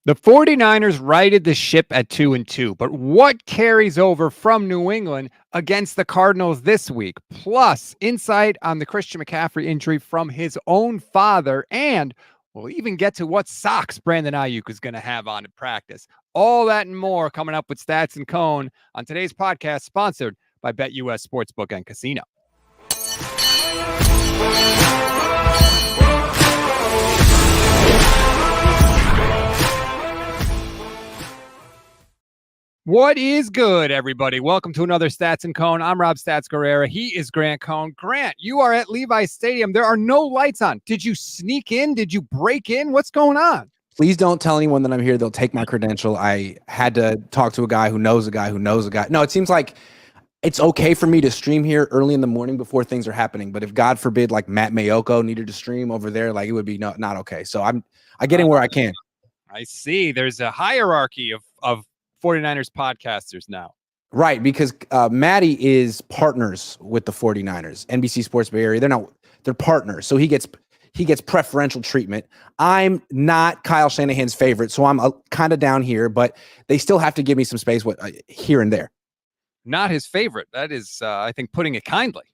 The 49ers righted the ship at 2-2, but what carries over from New England against the Cardinals this week? Plus, insight on the Christian McCaffrey injury from his own father, and we'll even get to what socks Brandon Aiyuk is going to have on in practice. All that and more coming up with Stats and Cohn on today's podcast, sponsored by BetUS Sportsbook and Casino. What is good, everybody? Welcome to another Stats and Cohn. I'm Rob Stats Guerrera. He is Grant Cohn. Grant, you are at Levi's Stadium. There are no lights on. Did you sneak in? Did you break in? What's going on? Please don't tell anyone that I'm here. They'll take my credential. I had to talk to a guy who knows a guy who knows a guy. No, it seems like it's okay for me to stream here early in the morning before things are happening. But if God forbid, like Matt Mayoko needed to stream over there, like it would be not okay. So I get in where I can. I see. There's a hierarchy of 49ers podcasters now. Right, because Matty is partners with the 49ers, NBC Sports Bay Area. They're partners. So he gets preferential treatment. I'm not Kyle Shanahan's favorite, so I'm kind of down here, but they still have to give me some space here and there. Not his favorite. That is, I think, putting it kindly.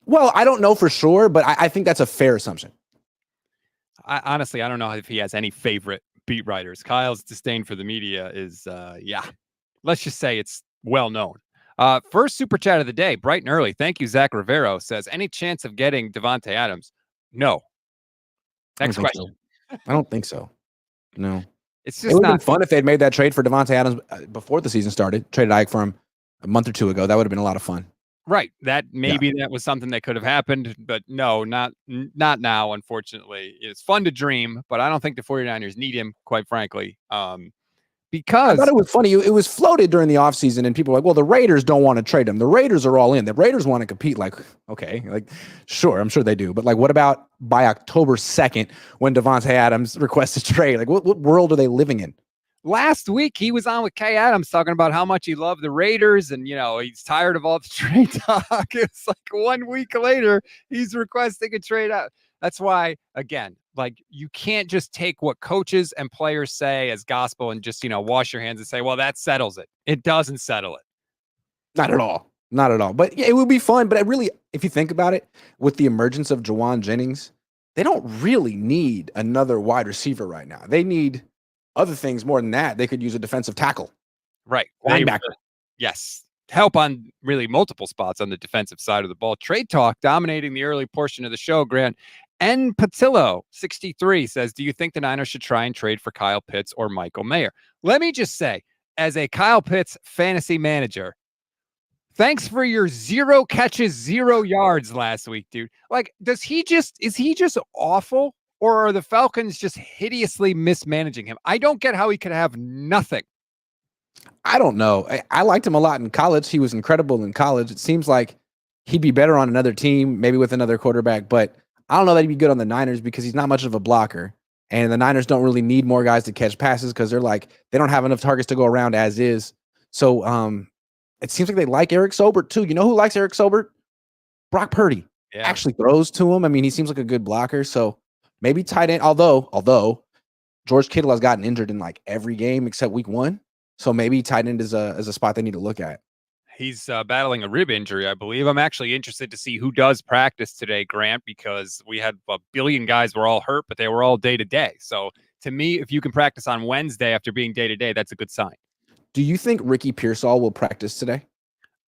Well, I don't know for sure, but I think that's a fair assumption. Honestly, I don't know if he has any favorite beat writers. Kyle's disdain for the media is, let's just say it's well known. First super chat of the day, bright and early. Thank you, Zach Rivero says, any chance of getting Devontae Adams? No. Next question. So. I don't think so. No. It would have been fun if they'd made that trade for Devontae Adams before the season started. Traded Aiyuk for him a month or two ago. That would have been a lot of fun. Right. That was something that could have happened, but no, not now, unfortunately. It's fun to dream, but I don't think the 49ers need him, quite frankly. Because I thought it was funny. It was floated during the offseason, and people were like, well, the Raiders don't want to trade him. The Raiders are all in. The Raiders want to compete. Like, okay, like, sure, I'm sure they do. But like, what about by October 2nd when Devontae Adams requests a trade? Like, what world are they living in? Last week, he was on with Kay Adams talking about how much he loved the Raiders and, he's tired of all the trade talk. It's like 1 week later, he's requesting a trade out. That's why, again, like you can't just take what coaches and players say as gospel and just, wash your hands and say, well, that settles it. It doesn't settle it. Not at all. Not at all. But yeah, it would be fun. But if you think about it, with the emergence of Juwan Jennings, they don't really need another wide receiver right now. They need other things more than that. They could use a defensive tackle. Right. Linebacker. Yes. Help on really multiple spots on the defensive side of the ball. Trade talk dominating the early portion of the show, Grant. N. Patillo, 63, says, do you think the Niners should try and trade for Kyle Pitts or Michael Mayer? Let me just say, as a Kyle Pitts fantasy manager, thanks for your 0 catches, 0 yards last week, dude. Like, is he just awful? Or are the Falcons just hideously mismanaging him? I don't get how he could have nothing. I don't know. I liked him a lot in college. He was incredible in college. It seems like he'd be better on another team, maybe with another quarterback. But I don't know that he'd be good on the Niners because he's not much of a blocker. And the Niners don't really need more guys to catch passes because they don't have enough targets to go around as is. So it seems like they like Eric Sobert too. You know who likes Eric Sobert? Brock Purdy. Yeah. Actually throws to him. I mean, he seems like a good blocker. So maybe tight end, although George Kittle has gotten injured in like every game except week 1. So maybe tight end is a spot they need to look at. He's battling a rib injury, I believe. I'm actually interested to see who does practice today, Grant, because we had a billion guys were all hurt, but they were all day-to-day. So to me, if you can practice on Wednesday after being day-to-day, that's a good sign. Do you think Ricky Pearsall will practice today?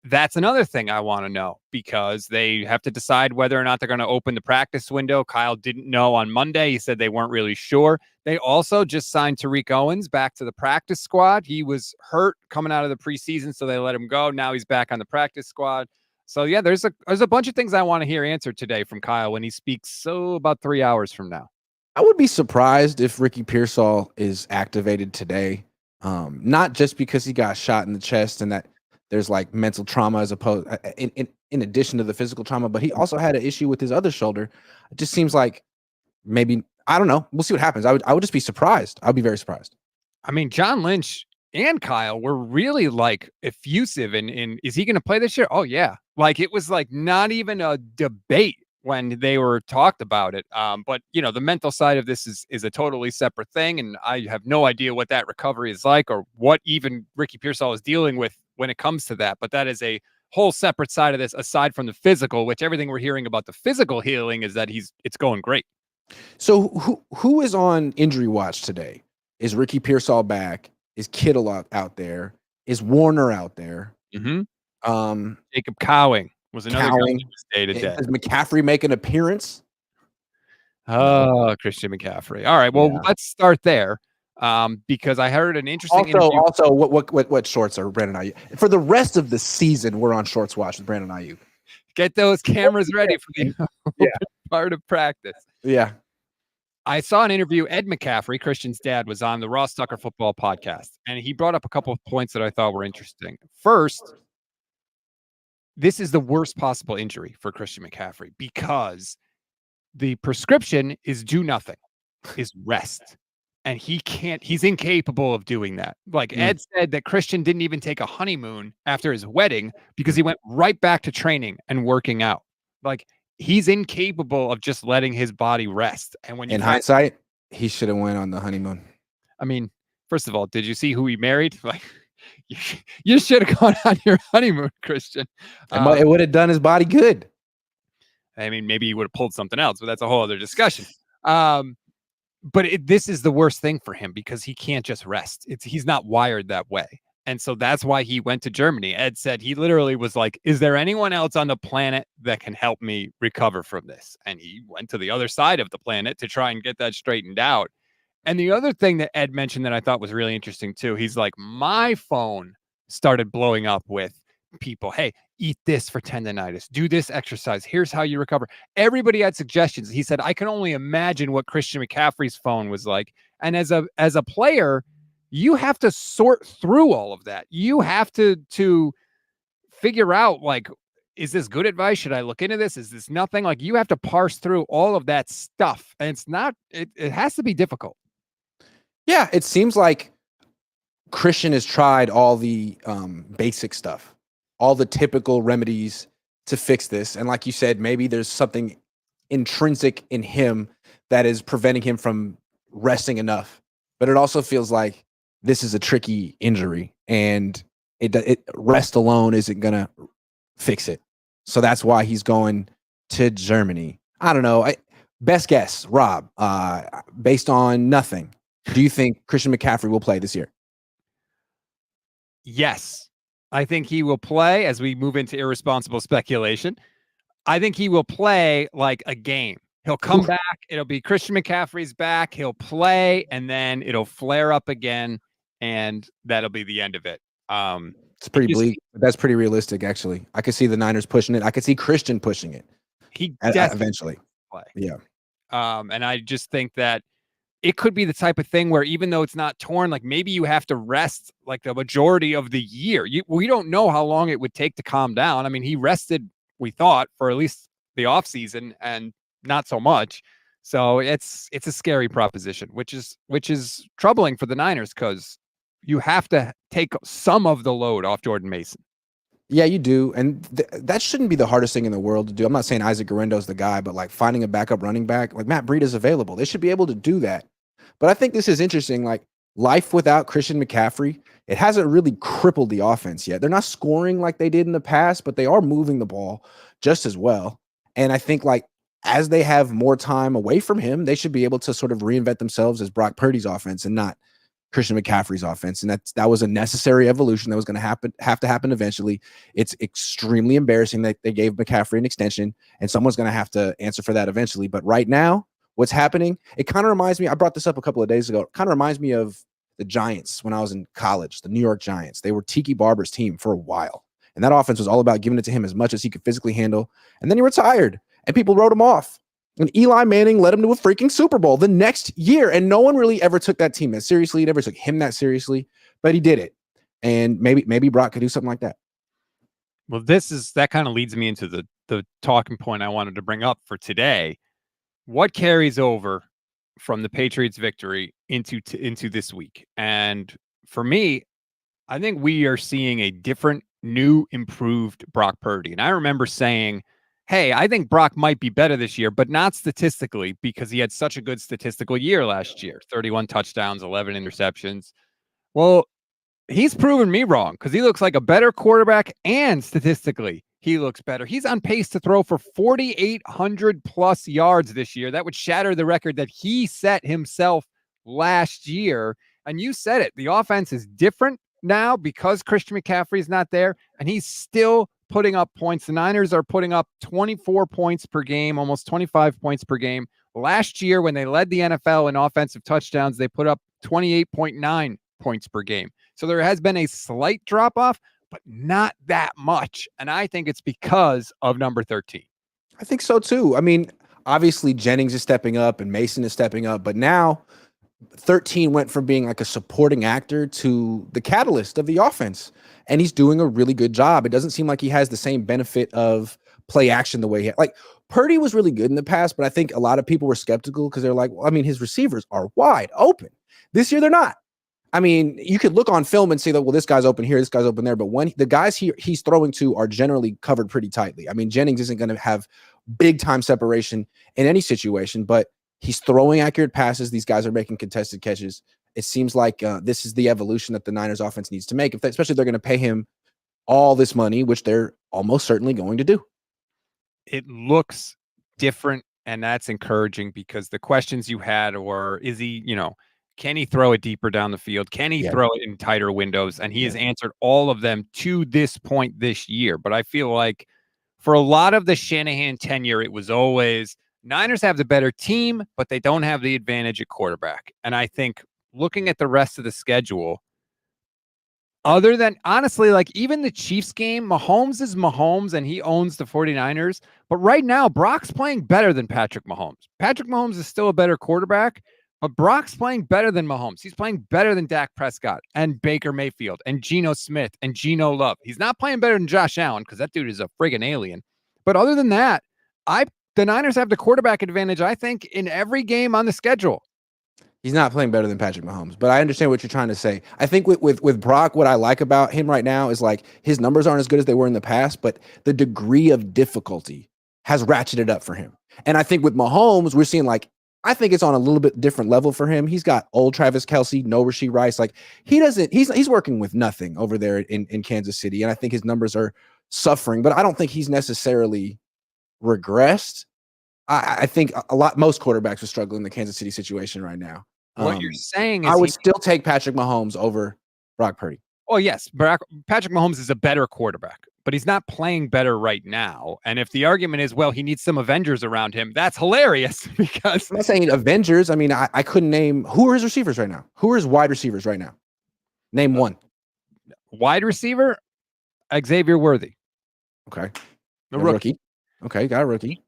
That's another thing I want to know because they have to decide whether or not they're going to open the practice window. Kyle didn't know on Monday. He said they weren't really sure. They also just signed Tariq Owens back to the practice squad. He was hurt coming out of the preseason, so they let him go. Now he's back on the practice squad. So, yeah, there's a bunch of things I want to hear answered today from Kyle when he speaks about 3 hours from now. I would be surprised if Ricky Pearsall is activated today, not just because he got shot in the chest and that there's like mental trauma as opposed in addition to the physical trauma, but he also had an issue with his other shoulder. It just seems like maybe, I don't know. We'll see what happens. I would just be surprised. I'd be very surprised. I mean, John Lynch and Kyle were really like effusive in is he going to play this year? Oh yeah. Like it was like not even a debate when they were talked about it. But the mental side of this is a totally separate thing, and I have no idea what that recovery is like or what even Ricky Pearsall is dealing with when it comes to that. But that is a whole separate side of this, aside from the physical, which everything we're hearing about the physical healing is that it's going great. So who is on injury watch today? Is Ricky Pearsall back? Is Kittle out there? Is Warner out there? Mm-hmm. Jacob Cowing was another guy that was day to day. Does McCaffrey make an appearance? Oh, no. Christian McCaffrey. All right. Well, let's start there. Because I heard an interesting interview. Also, what shorts are Brandon Aiyuk? For the rest of the season, we're on shorts watch with Brandon Aiyuk. Get those cameras ready for the part of practice. Yeah. I saw an interview. Ed McCaffrey, Christian's dad, was on the Ross Tucker Football podcast, and he brought up a couple of points that I thought were interesting. First, this is the worst possible injury for Christian McCaffrey because the prescription is do nothing, is rest. And he's incapable of doing that. Like Ed said that Christian didn't even take a honeymoon after his wedding because he went right back to training and working out. Like he's incapable of just letting his body rest. And when in hindsight, he should have went on the honeymoon. I mean, first of all, did you see who he married? Like you should have gone on your honeymoon, Christian. It would have done his body good. I mean, maybe he would have pulled something else, but that's a whole other discussion. But this is the worst thing for him because he can't just rest. He's not wired that way. And so that's why he went to Germany. Ed said he literally was like, is there anyone else on the planet that can help me recover from this? And he went to the other side of the planet to try and get that straightened out. And the other thing that Ed mentioned that I thought was really interesting too, he's like, my phone started blowing up with people. Hey, eat this for tendonitis, do this exercise. Here's how you recover. Everybody had suggestions. He said, I can only imagine what Christian McCaffrey's phone was like. And as a player, you have to sort through all of that. You have to figure out, like, is this good advice? Should I look into this? Is this nothing? Like, you have to parse through all of that stuff. And it's not, it has to be difficult. Yeah, it seems like Christian has tried all the basic stuff, all the typical remedies to fix this. And like you said, maybe there's something intrinsic in him that is preventing him from resting enough. But it also feels like this is a tricky injury, and rest alone isn't going to fix it. So that's why he's going to Germany. I don't know. Best guess, Rob, based on nothing, do you think Christian McCaffrey will play this year? Yes. I think he will play as we move into irresponsible speculation. I think he will play like a game. He'll come back. It'll be Christian McCaffrey's back. He'll play, and then it'll flare up again, and that'll be the end of it. It's pretty bleak, but that's pretty realistic, actually. I could see the Niners pushing it. I could see Christian pushing it. He eventually play. Yeah. And I just think that it could be the type of thing where even though it's not torn, like maybe you have to rest like the majority of the year. We don't know how long it would take to calm down. I mean, he rested, we thought, for at least the offseason, and not so much. So it's a scary proposition, which is troubling for the Niners because you have to take some of the load off Jordan Mason. Yeah, you do. And that shouldn't be the hardest thing in the world to do. I'm not saying Isaac Guerrendo's the guy, but like finding a backup running back, like Matt Breida is available. They should be able to do that. But I think this is interesting. Like life without Christian McCaffrey, it hasn't really crippled the offense yet. They're not scoring like they did in the past, but they are moving the ball just as well. And I think like as they have more time away from him, they should be able to sort of reinvent themselves as Brock Purdy's offense and not Christian McCaffrey's offense. And that was a necessary evolution that was going to have to happen eventually. It's extremely embarrassing that they gave McCaffrey an extension, and someone's going to have to answer for that eventually. But right now, what's happening, it kind of reminds me, I brought this up a couple of days ago, it kind of reminds me of the Giants when I was in college, the New York Giants. They were Tiki Barber's team for a while. And that offense was all about giving it to him as much as he could physically handle. And then he retired, and people wrote him off. And Eli Manning led him to a freaking Super Bowl the next year. And no one really ever took that team that seriously. Never took him that seriously, but he did it. And maybe Brock could do something like that. Well, that kind of leads me into the talking point I wanted to bring up for today. What carries over from the Patriots' victory into this week? And for me, I think we are seeing a different, new, improved Brock Purdy. And I remember saying hey, I think Brock might be better this year, but not statistically because he had such a good statistical year last year, 31 touchdowns, 11 interceptions. Well, he's proven me wrong because he looks like a better quarterback and statistically he looks better. He's on pace to throw for 4,800 plus yards this year. That would shatter the record that he set himself last year. And you said it. The offense is different now because Christian McCaffrey is not there, and he's still putting up points. The Niners are putting up 24 points per game, almost 25 points per game. Last year, when they led the NFL in offensive touchdowns, they put up 28.9 points per game. So there has been a slight drop off, but not that much. And I think it's because of number 13. I think so too. I mean, obviously Jennings is stepping up and Mason is stepping up, but now 13 went from being like a supporting actor to the catalyst of the offense. And he's doing a really good job. It doesn't seem like he has the same benefit of play action the way he had. Like Purdy was really good in the past, but I think a lot of people were skeptical because they're like, well, I mean, his receivers are wide open. This year, they're not. I mean, you could look on film and say that, well, this guy's open here, this guy's open there. But when the guys he's throwing to are generally covered pretty tightly. I mean, Jennings isn't going to have big time separation in any situation, but he's throwing accurate passes. These guys are making contested catches. It seems like this is the evolution that the Niners offense needs to make, especially if they're going to pay him all this money, which they're almost certainly going to do. It looks different, and that's encouraging because the questions you had were, is he, can he throw it deeper down the field? Can he throw it in tighter windows? And he has answered all of them to this point this year. But I feel like for a lot of the Shanahan tenure, it was always Niners have the better team, but they don't have the advantage at quarterback. And I think looking at the rest of the schedule, other than honestly, like even the Chiefs game, Mahomes is Mahomes and he owns the 49ers. But right now, Brock's playing better than Patrick Mahomes. Patrick Mahomes is still a better quarterback, but Brock's playing better than Mahomes. He's playing better than Dak Prescott and Baker Mayfield and Geno Smith and Geno Love. He's not playing better than Josh Allen because that dude is a friggin' alien. But other than that, the Niners have the quarterback advantage, I think, in every game on the schedule. He's not playing better than Patrick Mahomes, but I understand what you're trying to say. I think with Brock, what I like about him right now is like his numbers aren't as good as they were in the past, but the degree of difficulty has ratcheted up for him. And I think with Mahomes, we're seeing like, I think it's on a little bit different level for him. He's got old Travis Kelce, no Rashee Rice. Like he's working with nothing over there in Kansas City. And I think his numbers are suffering, but I don't think he's necessarily regressed. I think most quarterbacks are struggling in the Kansas City situation right now. What you're saying is I would still take Patrick Mahomes over Brock Purdy. Oh, yes. Patrick Mahomes is a better quarterback, but he's not playing better right now. And if the argument is, well, he needs some Avengers around him, that's hilarious because I'm not saying Avengers. I mean, I couldn't name who are his receivers right now. Who are his wide receivers right now? Name one. Wide receiver, Xavier Worthy. Okay. A rookie. Okay, got a rookie.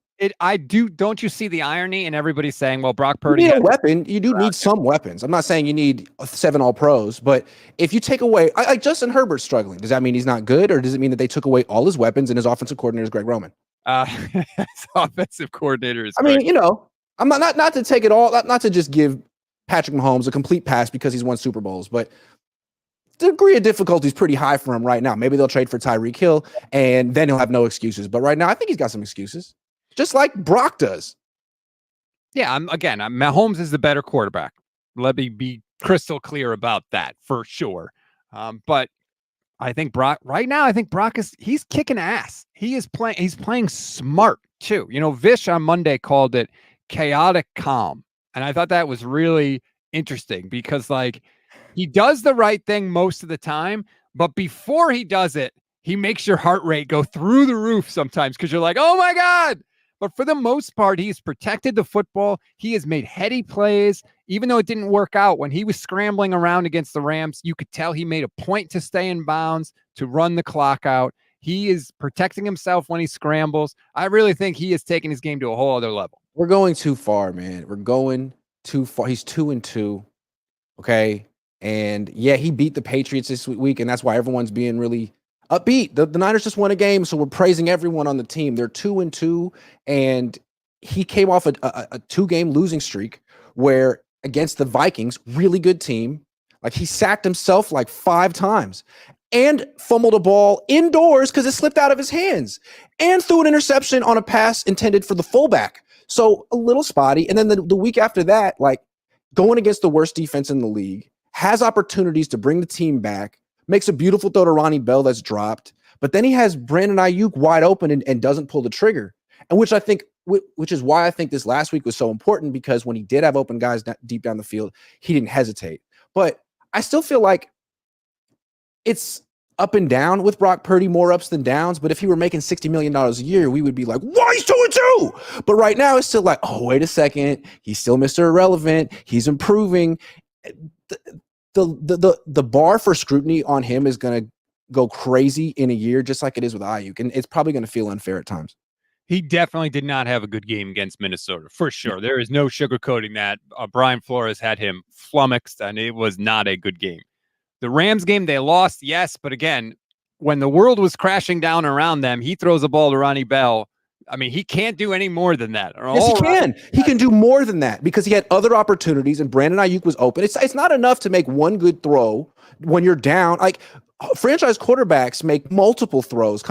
Don't you see the irony in everybody saying, well, Brock Purdy. You need a weapon. You do need some weapons. I'm not saying you need 7 all pros, but if you take away, like Justin Herbert's struggling, does that mean he's not good? Or does it mean that they took away all his weapons and his offensive coordinator is Greg Roman? His offensive coordinator is I mean, I'm not to take it all, not to just give Patrick Mahomes a complete pass because he's won Super Bowls, but the degree of difficulty is pretty high for him right now. Maybe they'll trade for Tyreek Hill and then he'll have no excuses. But right now, I think he's got some excuses. Just like Brock does. Yeah, Mahomes is the better quarterback. Let me be crystal clear about that for sure. But I think Brock he's kicking ass. He's playing smart too. Vish on Monday called it chaotic calm. And I thought that was really interesting because like he does the right thing most of the time, but before he does it, he makes your heart rate go through the roof sometimes because you're like, oh my God. But for the most part, he's protected the football. He has made heady plays. Even though it didn't work out when he was scrambling around against the Rams, you could tell he made a point to stay in bounds, to run the clock out. He is protecting himself when he scrambles. I really think he is taking his game to a whole other level. We're going too far, man. We're going too far. He's 2-2. Okay. And yeah, he beat the Patriots this week, and that's why everyone's being really upbeat. The Niners just won a game, so we're praising everyone on the team. They're 2-2, and he came off a 2-game losing streak where against the Vikings, really good team, like he sacked himself like 5 times. and fumbled a ball indoors because it slipped out of his hands and threw an interception on a pass intended for the fullback. So a little spotty. And then the week after that, like going against the worst defense in the league, has opportunities to bring the team back, makes a beautiful throw to Ronnie Bell that's dropped, but then he has Brandon Aiyuk wide open and doesn't pull the trigger. And which is why I think this last week was so important, because when he did have open guys deep down the field, he didn't hesitate. But I still feel like it's up and down with Brock Purdy, more ups than downs. But if he were making $60 million a year, we would be like, why he's 2-2? But right now it's still like, oh, wait a second. He's still Mr. Irrelevant. He's improving. The bar for scrutiny on him is going to go crazy in a year, just like it is with Aiyuk. And it's probably going to feel unfair at times. He definitely did not have a good game against Minnesota, for sure. There is no sugarcoating that. Brian Flores had him flummoxed, and it was not a good game. The Rams game, they lost, yes, but again, when the world was crashing down around them, he throws a ball to Ronnie Bell. I mean, he can't do any more than that. Yes, he can. He can do more than that because he had other opportunities, and Brandon Aiyuk was open. It's not enough to make one good throw when you're down. Like, franchise quarterbacks make multiple throws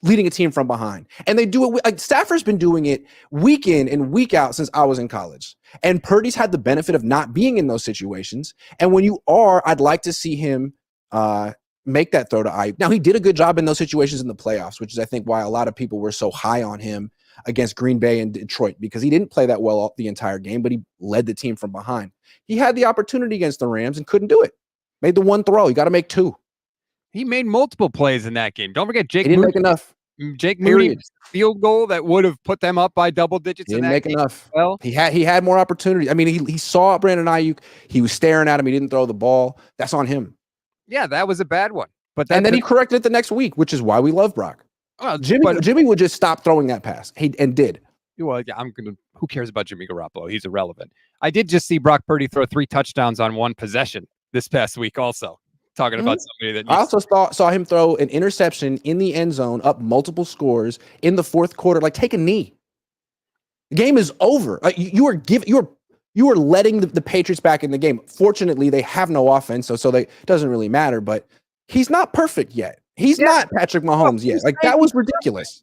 leading a team from behind. And they do it. Like, Stafford's been doing it week in and week out since I was in college. And Purdy's had the benefit of not being in those situations. And when you are, I'd like to see him make that throw to Aiyuk. Now, he did a good job in those situations in the playoffs, which is, I think, why a lot of people were so high on him against Green Bay and Detroit, because he didn't play that well the entire game, but he led the team from behind. He had the opportunity against the Rams and couldn't do it. Made the one throw. You got to make two. He made multiple plays in that game. Don't forget Jake Moody. He didn't make enough. Jake Moody field goal that would have put them up by double digits. He didn't make enough. Well, he had more opportunity. I mean, he saw Brandon Aiyuk. He was staring at him. He didn't throw the ball. That's on him. Yeah, that was a bad one. And then he corrected it the next week, which is why we love Brock. Jimmy would just stop throwing that pass. And did. Well, yeah, who cares about Jimmy Garoppolo? He's irrelevant. I did just see Brock Purdy throw 3 touchdowns on one possession this past week also. Talking about somebody that I also saw him throw an interception in the end zone, up multiple scores in the fourth quarter. Like, take a knee. The game is over. Like, you are letting the Patriots back in the game. Fortunately, they have no offense, so it doesn't really matter. But he's not perfect yet. He's not Patrick Mahomes yet. Like, that was ridiculous.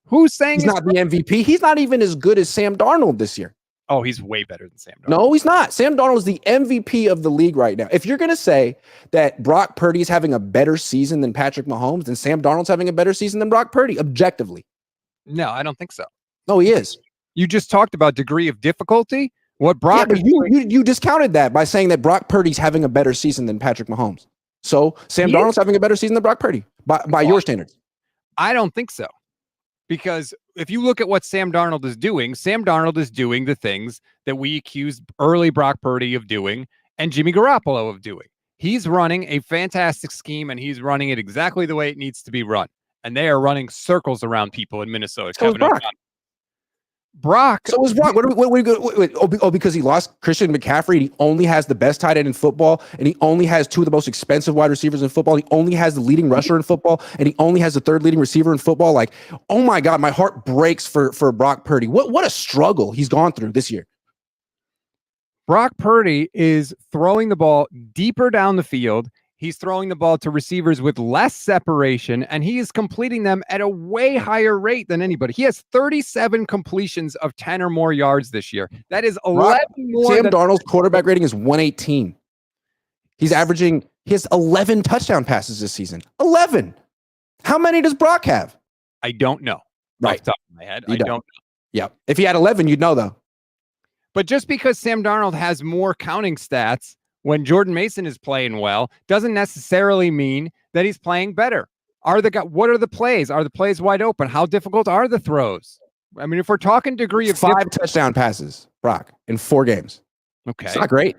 Who's saying he's not the MVP? He's not even as good as Sam Darnold this year. Oh, he's way better than Sam Darnold. No, he's not. Sam Darnold is the MVP of the league right now. If you're going to say that Brock Purdy is having a better season than Patrick Mahomes, then Sam Darnold's having a better season than Brock Purdy, objectively. No, I don't think so. No, he is. You just talked about degree of difficulty. What Brock? Yeah, but you discounted that by saying that Brock Purdy's having a better season than Patrick Mahomes. So Sam Darnold's having a better season than Brock Purdy by your standards. I don't think so. Because if you look at what Sam Darnold is doing the things that we accused early Brock Purdy of doing and Jimmy Garoppolo of doing. He's running a fantastic scheme, and he's running it exactly the way it needs to be run. And they are running circles around people in Minnesota. So Brock. So is Brock. Wait, because he lost Christian McCaffrey, and he only has the best tight end in football, and he only has 2 of the most expensive wide receivers in football. He only has the leading rusher in football, and he only has the 3rd leading receiver in football. Like, oh my God, my heart breaks for Brock Purdy. What a struggle he's gone through this year. Brock Purdy is throwing the ball deeper down the field. He's throwing the ball to receivers with less separation, and he is completing them at a way higher rate than anybody. He has 37 completions of 10 or more yards this year. That is 11 more. Sam Darnold's quarterback rating is 118. He has 11 touchdown passes this season. 11. How many does Brock have? I don't know. Right. Off the top of my head. I don't know. Yeah. If he had 11, you'd know, though. But just because Sam Darnold has more counting stats when Jordan Mason is playing well, doesn't necessarily mean that he's playing better. What are the plays? Are the plays wide open? How difficult are the throws? I mean, if we're talking degree of 5 touchdown passes, Brock, in 4 games. Okay. It's not great.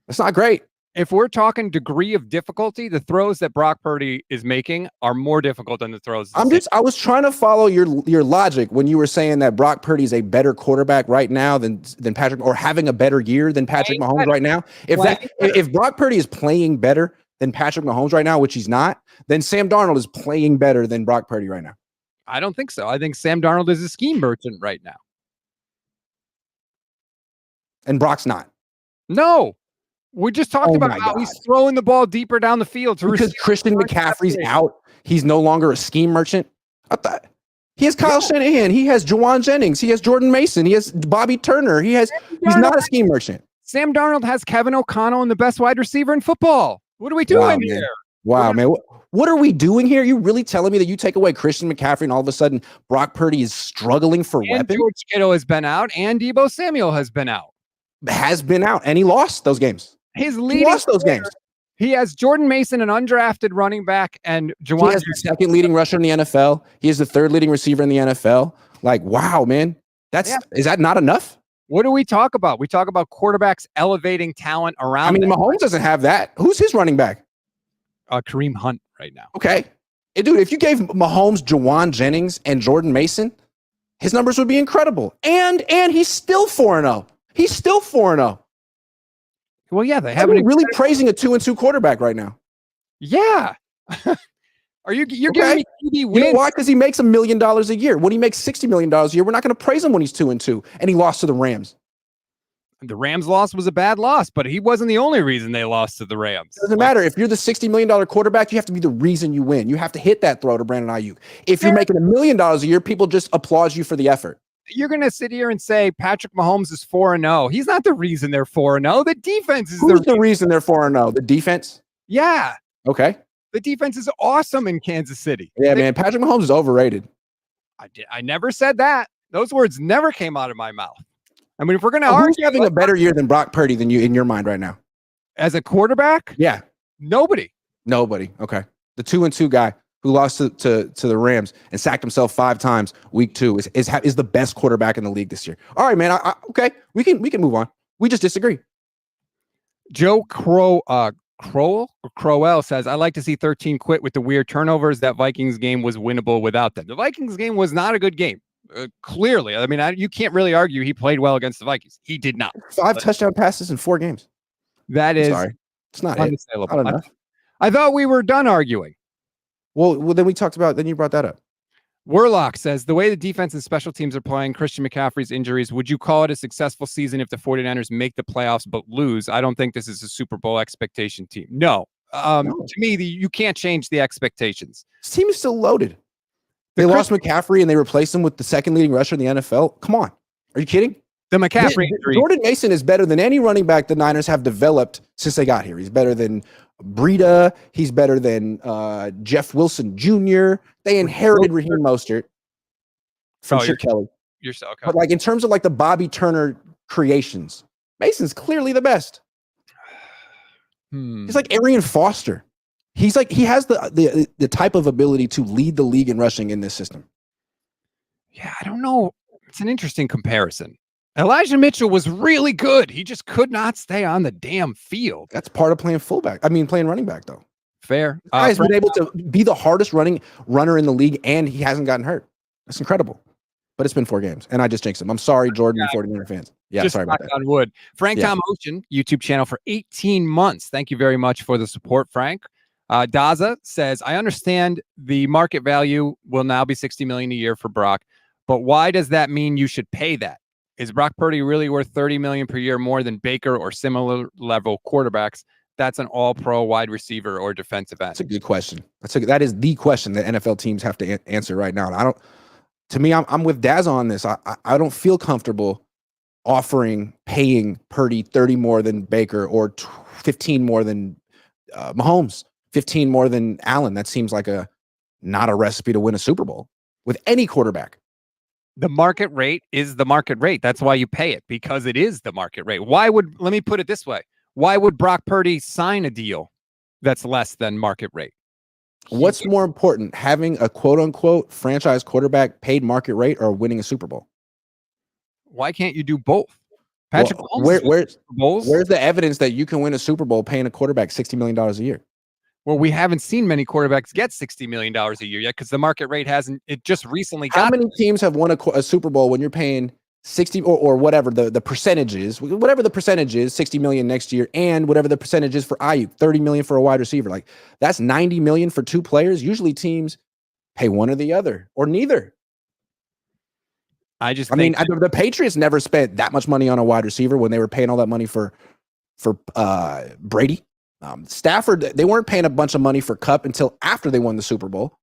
It's not great. If we're talking degree of difficulty, the throws that Brock Purdy is making are more difficult than the throws. I was trying to follow your logic when you were saying that Brock Purdy is a better quarterback right now than Patrick, or having a better year than Patrick Mahomes right now. If Brock Purdy is playing better than Patrick Mahomes right now, which he's not, then Sam Darnold is playing better than Brock Purdy right now. I don't think so. I think Sam Darnold is a scheme merchant right now. And Brock's not. No. We just talked Oh about my how God. he's throwing the ball deeper down the field to Because Christian McCaffrey's out, he's no longer a scheme merchant. I thought he has Kyle Shanahan, he has Jawan Jennings, he has Jordan Mason, he has Bobby Turner, he's not a scheme merchant. Sam Darnold has Kevin O'Connell and the best wide receiver in football. What are we doing here? Wow, man. What are we doing here? You really telling me that you take away Christian McCaffrey and all of a sudden Brock Purdy is struggling for weapons? George Kittle has been out and Deebo Samuel has been out. Has been out, and he lost those games. He lost those games. He has Jordan Mason, an undrafted running back, and Jawan. He has the second leading rusher in the NFL. He is the third leading receiver in the NFL. Like, wow, man. Is that not enough? What do we talk about? We talk about quarterbacks elevating talent around. I mean, Mahomes doesn't have that. Who's his running back? Kareem Hunt right now. Okay. Dude, if you gave Mahomes Jawan Jennings and Jordan Mason, his numbers would be incredible. And he's still 4-0. He's still 4-0. Well, yeah, they haven't really praising a 2-2 quarterback right now. Yeah. You're giving me QB wins? You know why? Because he makes $1 million a year. When he makes $60 million a year, we're not going to praise him when he's 2-2 and he lost to the Rams. The Rams loss was a bad loss, but he wasn't the only reason they lost to the Rams. It doesn't matter. If you're the $60 million quarterback, you have to be the reason you win. You have to hit that throw to Brandon Aiyuk. If you're making $1 million a year, people just applaud you for the effort. You're going to sit here and say Patrick Mahomes is 4-0. He's not the reason they're 4-0. The defense is the reason they're 4-0. The defense? Yeah. Okay. The defense is awesome in Kansas City. Yeah, man. Patrick Mahomes is overrated. I never said that. Those words never came out of my mouth. I mean, if we're going to argue, who's having a better year than Brock Purdy than you in your mind right now? As a quarterback? Yeah. Nobody. Okay. The 2-2 guy who lost to the Rams and sacked himself 5 times week 2 is the best quarterback in the league this year. All right, man. Okay. We can move on. We just disagree. Joe Crowell says, I like to see 13 quit with the weird turnovers. That Vikings game was winnable without them. The Vikings game was not a good game. Clearly. I mean, you can't really argue he played well against the Vikings. He did not. 5 touchdown passes in 4 games. That is sorry. It's not unassailable. I thought we were done arguing. Well, then you brought that up. Warlock says, the way the defense and special teams are playing, Christian McCaffrey's injuries, would you call it a successful season if the 49ers make the playoffs but lose? I don't think this is a Super Bowl expectation team. No. To me, you can't change the expectations. This team is still loaded. They lost McCaffrey and they replaced him with the second leading rusher in the NFL. Come on. Are you kidding? The McCaffrey injury. Jordan Mason is better than any running back the Niners have developed since they got here. He's better than Breida. He's better than Jeff Wilson Jr. They inherited Raheem Mostert from Chip Kelly. You're so okay. But like in terms of like the Bobby Turner creations, Mason's clearly the best. He's like Arian Foster. He has the type of ability to lead the league in rushing in this system. Yeah, I don't know. It's an interesting comparison. Elijah Mitchell was really good. He just could not stay on the damn field. That's part of playing playing running back, though. Fair. Guy's been able to be the hardest runner in the league, and he hasn't gotten hurt. That's incredible. But it's been 4 games, and I just jinxed him. I'm sorry, Jordan and 49er fans. Yeah, just sorry about that. On wood. Frank Tom Ocean, YouTube channel for 18 months. Thank you very much for the support, Frank. Daza says, I understand the market value will now be $60 million a year for Brock, but why does that mean you should pay that? Is Brock Purdy really worth $30 million per year more than Baker or similar level quarterbacks? That's an all-pro wide receiver or defensive end. That's a good question. That is the question that NFL teams have to answer right now. And I'm with Daz on this. I don't feel comfortable paying Purdy 30 more than Baker or 15 more than Mahomes, 15 more than Allen. That seems like not a recipe to win a Super Bowl with any quarterback. The market rate is the market rate. That's why you pay it, because it is the market rate. Let me put it this way. Why would Brock Purdy sign a deal that's less than market rate? What's more important, having a quote unquote franchise quarterback paid market rate or winning a Super Bowl? Why can't you do both? Patrick Mahomes where's the evidence that you can win a Super Bowl paying a quarterback $60 million a year? Well, we haven't seen many quarterbacks get $60 million a year yet because the market rate hasn't. It just recently got. How many teams have won a Super Bowl when you're paying 60 or whatever the percentage is, whatever the percentage is, 60 million next year, and whatever the percentage is for Aiyuk, 30 million for a wide receiver? Like that's 90 million for 2 players. Usually teams pay one or the other or neither. I mean, the Patriots never spent that much money on a wide receiver when they were paying all that money for for Brady. Stafford, they weren't paying a bunch of money for Cup until after they won the Super Bowl.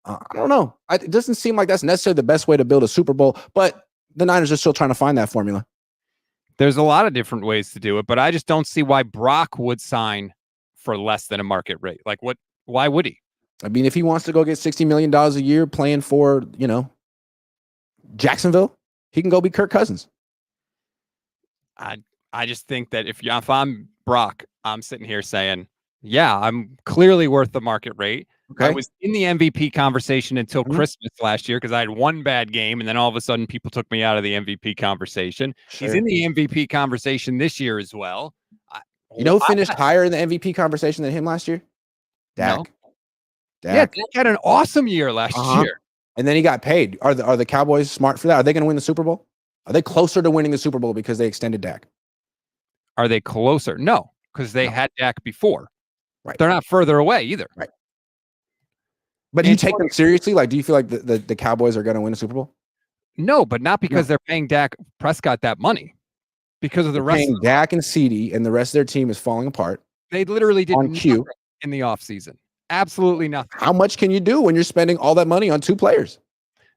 I don't know. It doesn't seem like that's necessarily the best way to build a Super Bowl, but the Niners are still trying to find that formula. There's a lot of different ways to do it, but I just don't see why Brock would sign for less than a market rate. Like what? Why would he? I mean, if he wants to go get $60 million a year playing for, Jacksonville, he can go be Kirk Cousins. I just think that if I'm Brock, I'm sitting here saying, yeah, I'm clearly worth the market rate. Okay. I was in the MVP conversation until Christmas last year because I had one bad game, and then all of a sudden people took me out of the MVP conversation. Sure. He's in the MVP conversation this year as well. Who finished higher in the MVP conversation than him last year? Dak. No. Dak. Yeah, Dak had an awesome year last year. And then he got paid. Are the Cowboys smart for that? Are they going to win the Super Bowl? Are they closer to winning the Super Bowl because they extended Dak? Are they closer? No, because they had Dak before. Right. They're not further away either. Right. But do you take them seriously? Like, do you feel like the Cowboys are going to win a Super Bowl? No, but not because they're paying Dak Prescott that money. Because of the rest of Dak and CD and the rest of their team is falling apart. They literally did nothing in the offseason. Absolutely nothing. How much can you do when you're spending all that money on two players?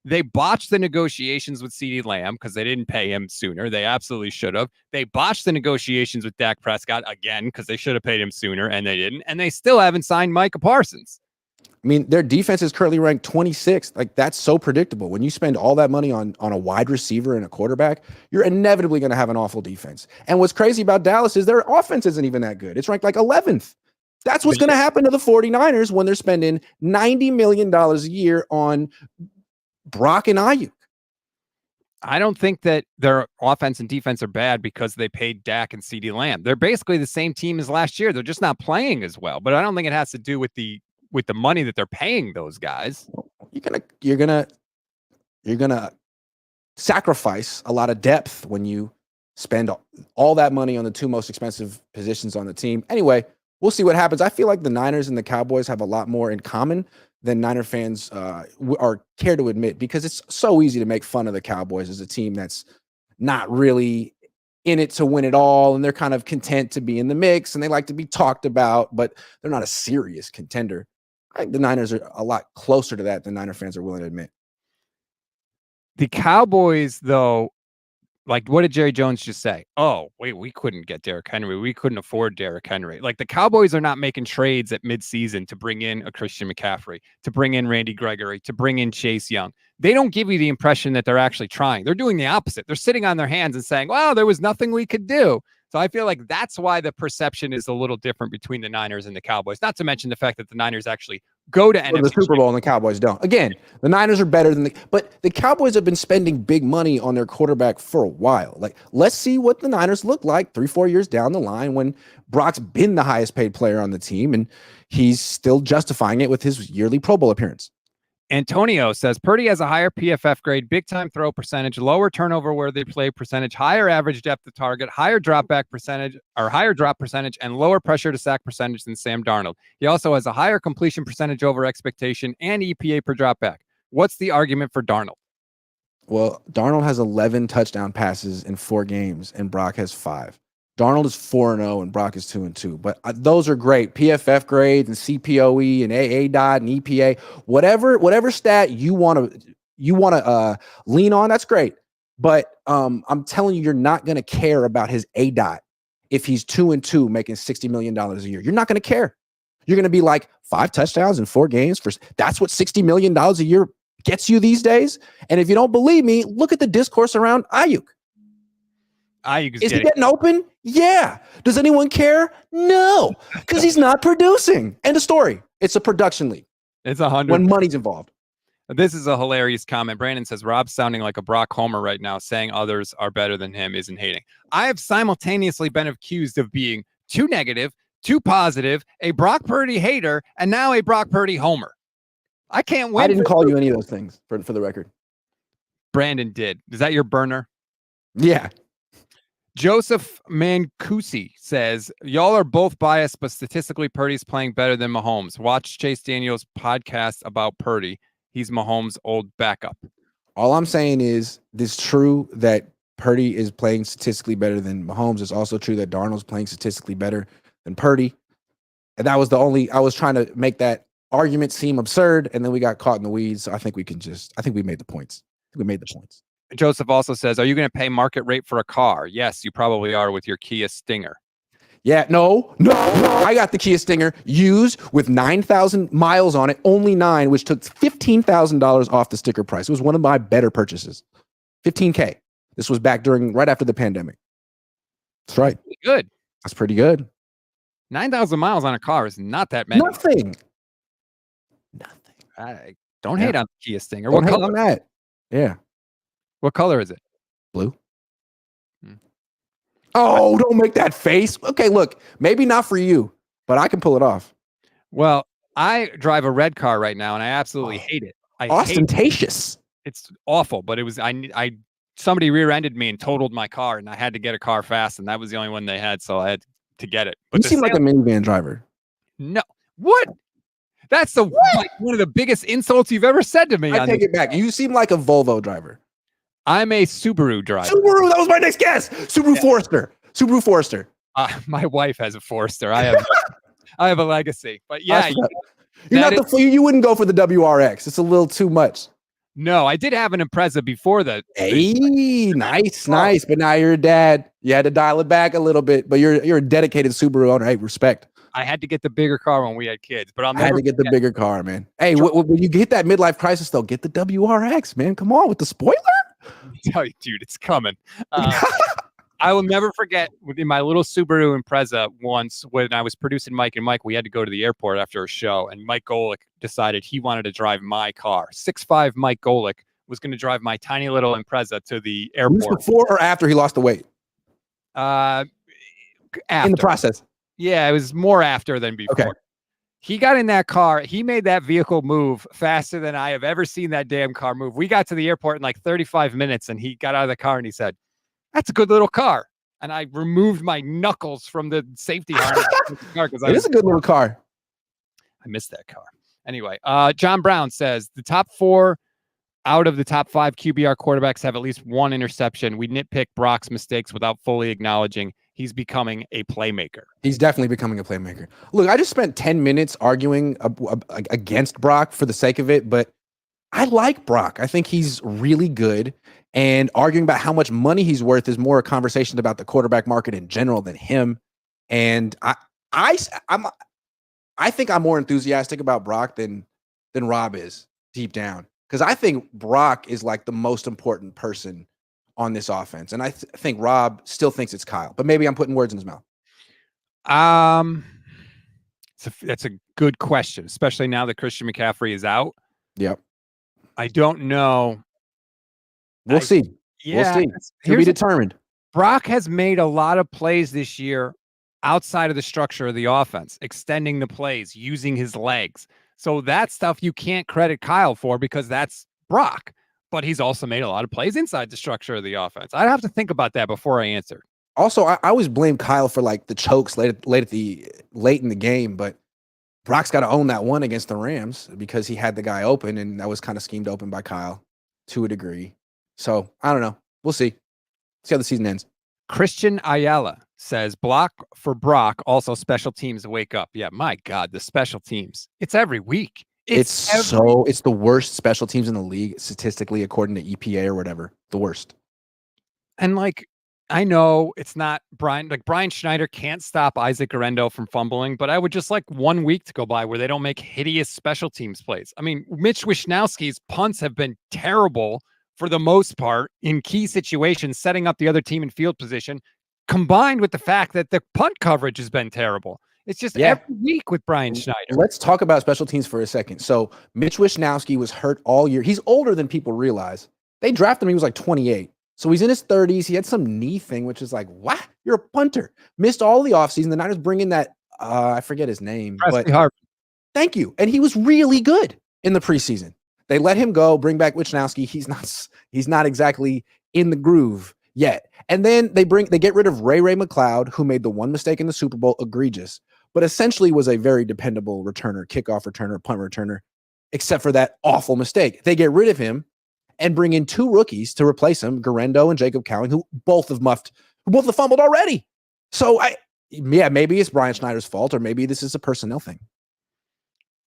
They botched the negotiations with CeeDee Lamb because they didn't pay him sooner. They absolutely should have. They botched the negotiations with Dak Prescott again because they should have paid him sooner, and they didn't. And they still haven't signed Micah Parsons. I mean, their defense is currently ranked 26th. Like, that's so predictable. When you spend all that money on a wide receiver and a quarterback, you're inevitably going to have an awful defense. And what's crazy about Dallas is their offense isn't even that good. It's ranked like 11th. That's what's going to happen to the 49ers when they're spending $90 million a year on Brock and Aiyuk. I don't think that their offense and defense are bad because they paid Dak and CeeDee Lamb. They're basically the same team as last year. They're just not playing as well. But I don't think it has to do with the money that they're paying those guys. You're gonna sacrifice a lot of depth when you spend all that money on the two most expensive positions on the team. Anyway, we'll see what happens. I feel like the Niners and the Cowboys have a lot more in common than Niner fans care to admit, because it's so easy to make fun of the Cowboys as a team that's not really in it to win it all, and they're kind of content to be in the mix, and they like to be talked about, but they're not a serious contender. I think the Niners are a lot closer to that than Niner fans are willing to admit. The Cowboys, though, like, what did Jerry Jones just say? Oh, wait, we couldn't get Derrick Henry. We couldn't afford Derrick Henry. Like, the Cowboys are not making trades at midseason to bring in a Christian McCaffrey, to bring in Randy Gregory, to bring in Chase Young. They don't give you the impression that they're actually trying. They're doing the opposite. They're sitting on their hands and saying, well, there was nothing we could do. So I feel like that's why the perception is a little different between the Niners and the Cowboys. Not to mention the fact that the Niners actually go to the Super Bowl and the Cowboys don't. Again, the Niners are better than but the Cowboys have been spending big money on their quarterback for a while. Like, let's see what the Niners look like 3-4 years down the line when Brock's been the highest paid player on the team and he's still justifying it with his yearly Pro Bowl appearance. Antonio says Purdy has a higher PFF grade, big time throw percentage, lower turnover where they play percentage, higher average depth of target, higher drop back percentage or higher drop percentage, and lower pressure to sack percentage than Sam Darnold. He also has a higher completion percentage over expectation and EPA per drop back. What's the argument for Darnold? Well, Darnold has 11 touchdown passes in 4 games and Brock has 5. Darnold is 4-0 and Brock is 2-2. But those are great. PFF grades and CPOE and AA dot and EPA, whatever stat you want to lean on, that's great. But I'm telling you, you're not going to care about his A dot if he's 2-2 making $60 million a year. You're not going to care. You're going to be like 5 touchdowns in 4 games. That's what $60 million a year gets you these days. And if you don't believe me, look at the discourse around Aiyuk. Is he getting open? Yeah. Does anyone care? No, because he's not producing. End of story. It's a production league. It's 100 when money's involved. This is a hilarious comment. Brandon says, Rob's sounding like a Brock homer right now, saying others are better than him isn't hating. I have simultaneously been accused of being too negative, too positive, a Brock Purdy hater, and now a Brock Purdy homer. I can't win. I didn't call you any of those things, for the record. Brandon did. Is that your burner? Yeah. Joseph Mancusi says, y'all are both biased, but statistically Purdy's playing better than Mahomes. Watch Chase Daniels' podcast about Purdy. He's Mahomes' old backup. All I'm saying is it's true that Purdy is playing statistically better than Mahomes. It's also true that Darnold's playing statistically better than Purdy. And that was I was trying to make that argument seem absurd, and then we got caught in the weeds. So I think we made the points. We made the points. Joseph also says, are you going to pay market rate for a car? Yes, you probably are with your Kia Stinger. Yeah, no. I got the Kia Stinger used with 9,000 miles on it, only 9, which took $15,000 off the sticker price. It was one of my better purchases. $15K. This was back right after the pandemic. That's right. Pretty good. That's pretty good. 9,000 miles on a car is not that many. Nothing. Don't hate on the Kia Stinger. What color on that? Yeah. What color is it? Blue. Oh, don't make that face. Okay, look, maybe not for you, but I can pull it off. Well, I drive a red car right now, and I absolutely hate it. Ostentatious. It's awful, but it was somebody rear-ended me and totaled my car, and I had to get a car fast, and that was the only one they had, so I had to get it. But you seem like a minivan driver. No, what? That's one of the biggest insults you've ever said to me. I take it back. You seem like a Volvo driver. I'm a Subaru driver. Subaru, that was my next guess. Forester. Subaru Forester. My wife has a Forester. I have a Legacy. But yeah, you wouldn't go for the WRX. It's a little too much. No, I did have an Impreza before that. Hey, nice. But now you're a dad. You had to dial it back a little bit, but you're a dedicated Subaru owner. Hey, respect. I had to get the bigger car when we had kids, but I had to get the bigger car, man. Hey, when you hit that midlife crisis, though, get the WRX, man. Come on with the spoiler. I tell you, dude, it's coming. I will never forget in my little Subaru Impreza once when I was producing Mike and Mike, we had to go to the airport after a show, and Mike Golick decided he wanted to drive my car. 6'5" Mike Golick was going to drive my tiny little Impreza to the airport. Was before or after he lost the weight? After. In the process. Yeah, it was more after than before. Okay. He got in that car. He made that vehicle move faster than I have ever seen that damn car move. We got to the airport in like 35 minutes, and he got out of the car and he said, "That's a good little car." And I removed my knuckles from the safety harness. It is a good little car. I missed that car. Anyway, John Brown says the top 4 out of the top 5 QBR quarterbacks have at least one interception. We nitpick Brock's mistakes without fully acknowledging he's becoming a playmaker. He's definitely becoming a playmaker. Look, I just spent 10 minutes arguing against Brock for the sake of it, but I like Brock. I think he's really good, and arguing about how much money he's worth is more a conversation about the quarterback market in general than him. And I think I'm more enthusiastic about Brock than Rob is deep down, because I think Brock is like the most important person on this offense. And I think Rob still thinks it's Kyle, but maybe I'm putting words in his mouth. That's a good question, especially now that Christian McCaffrey is out. Yep. I don't know. We'll see. Yeah, we'll see. To be determined. Brock has made a lot of plays this year outside of the structure of the offense, extending the plays, using his legs. So that stuff you can't credit Kyle for, because that's Brock. But he's also made a lot of plays inside the structure of the offense. I'd have to think about that before I answer. Also, I always blame Kyle for like the chokes late in the game, but Brock's got to own that one against the Rams because he had the guy open, and that was kind of schemed open by Kyle to a degree. So I don't know. We'll see. See how the season ends. Christian Ayala says, block for Brock, also special teams wake up. Yeah, my God, the special teams. It's every week. It's the worst special teams in the league statistically, according to EPA or whatever. The worst. And like, I know it's not Brian Schneider can't stop Isaac Guerrero from fumbling, but I would just like 1 week to go by where they don't make hideous special teams plays. I mean, Mitch Wishnowski's punts have been terrible for the most part in key situations, setting up the other team in field position, combined with the fact that the punt coverage has been terrible. It's just every week with Brian Schneider. Let's talk about special teams for a second. So Mitch Wishnowski was hurt all year. He's older than people realize. They drafted him. He was like 28. So he's in his 30s. He had some knee thing, which is like, what? You're a punter. Missed all the offseason. The Niners bring in that, I forget his name. Presley Harvin. Thank you. And he was really good in the preseason. They let him go, bring back Wishnowski. He's not exactly in the groove yet. And then they get rid of Ray McLeod, who made the one mistake in the Super Bowl, egregious, but essentially was a very dependable returner, kickoff returner, punt returner, except for that awful mistake. They get rid of him. and bring in 2 rookies to replace him, Guerrero and Jacob Cowing, who both have fumbled already. So maybe it's Brian Schneider's fault, or maybe this is a personnel thing.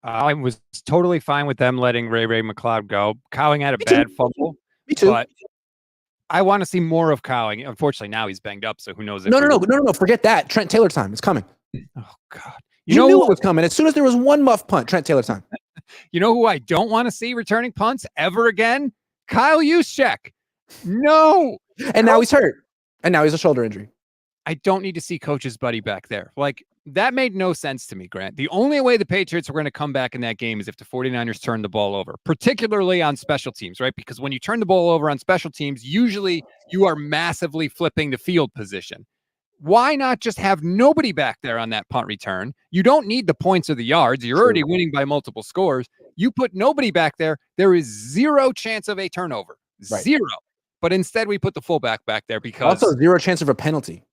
I was totally fine with them letting Ray McLeod go. Cowing had a bad fumble. Me too. But I want to see more of Cowing. Unfortunately, now he's banged up, so who knows? No. Forget that. Trent Taylor time. It's coming. Oh, God. You knew it was coming. As soon as there was one muff punt, Trent Taylor time. You know who I don't want to see returning punts ever again? Kyle Juszczyk. No. And now he's hurt. And now he's a shoulder injury. I don't need to see Coach's buddy back there. Like, that made no sense to me, Grant. The only way the Patriots were going to come back in that game is if the 49ers turn the ball over, particularly on special teams, right? Because when you turn the ball over on special teams, usually you are massively flipping the field position. Why not just have nobody back there on that punt return? You don't need the points or the yards. You're already winning by multiple scores. You put nobody back there, there is zero chance of a turnover. Right. Zero. But instead, we put the fullback back there because... Also, zero chance of a penalty.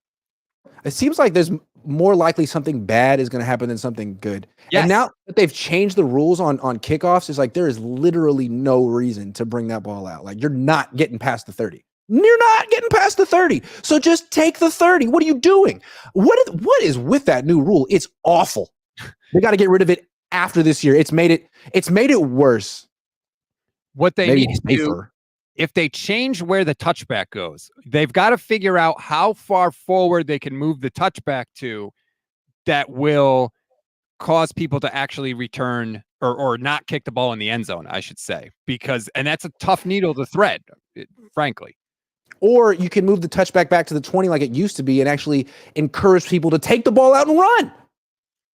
It seems like there's more likely something bad is going to happen than something good. Yes. And now that they've changed the rules on kickoffs, it's like there is literally no reason to bring that ball out. Like, you're not getting past the 30. You're not getting past the 30. So just take the 30. What are you doing? What is with that new rule? It's awful. They got to get rid of it after this year. It's made it worse. What they need to do, if they change where the touchback goes, they've got to figure out how far forward they can move the touchback to that will cause people to actually return or not kick the ball in the end zone, I should say, and that's a tough needle to thread, frankly. Or you can move the touchback back to the 20 like it used to be and actually encourage people to take the ball out and run.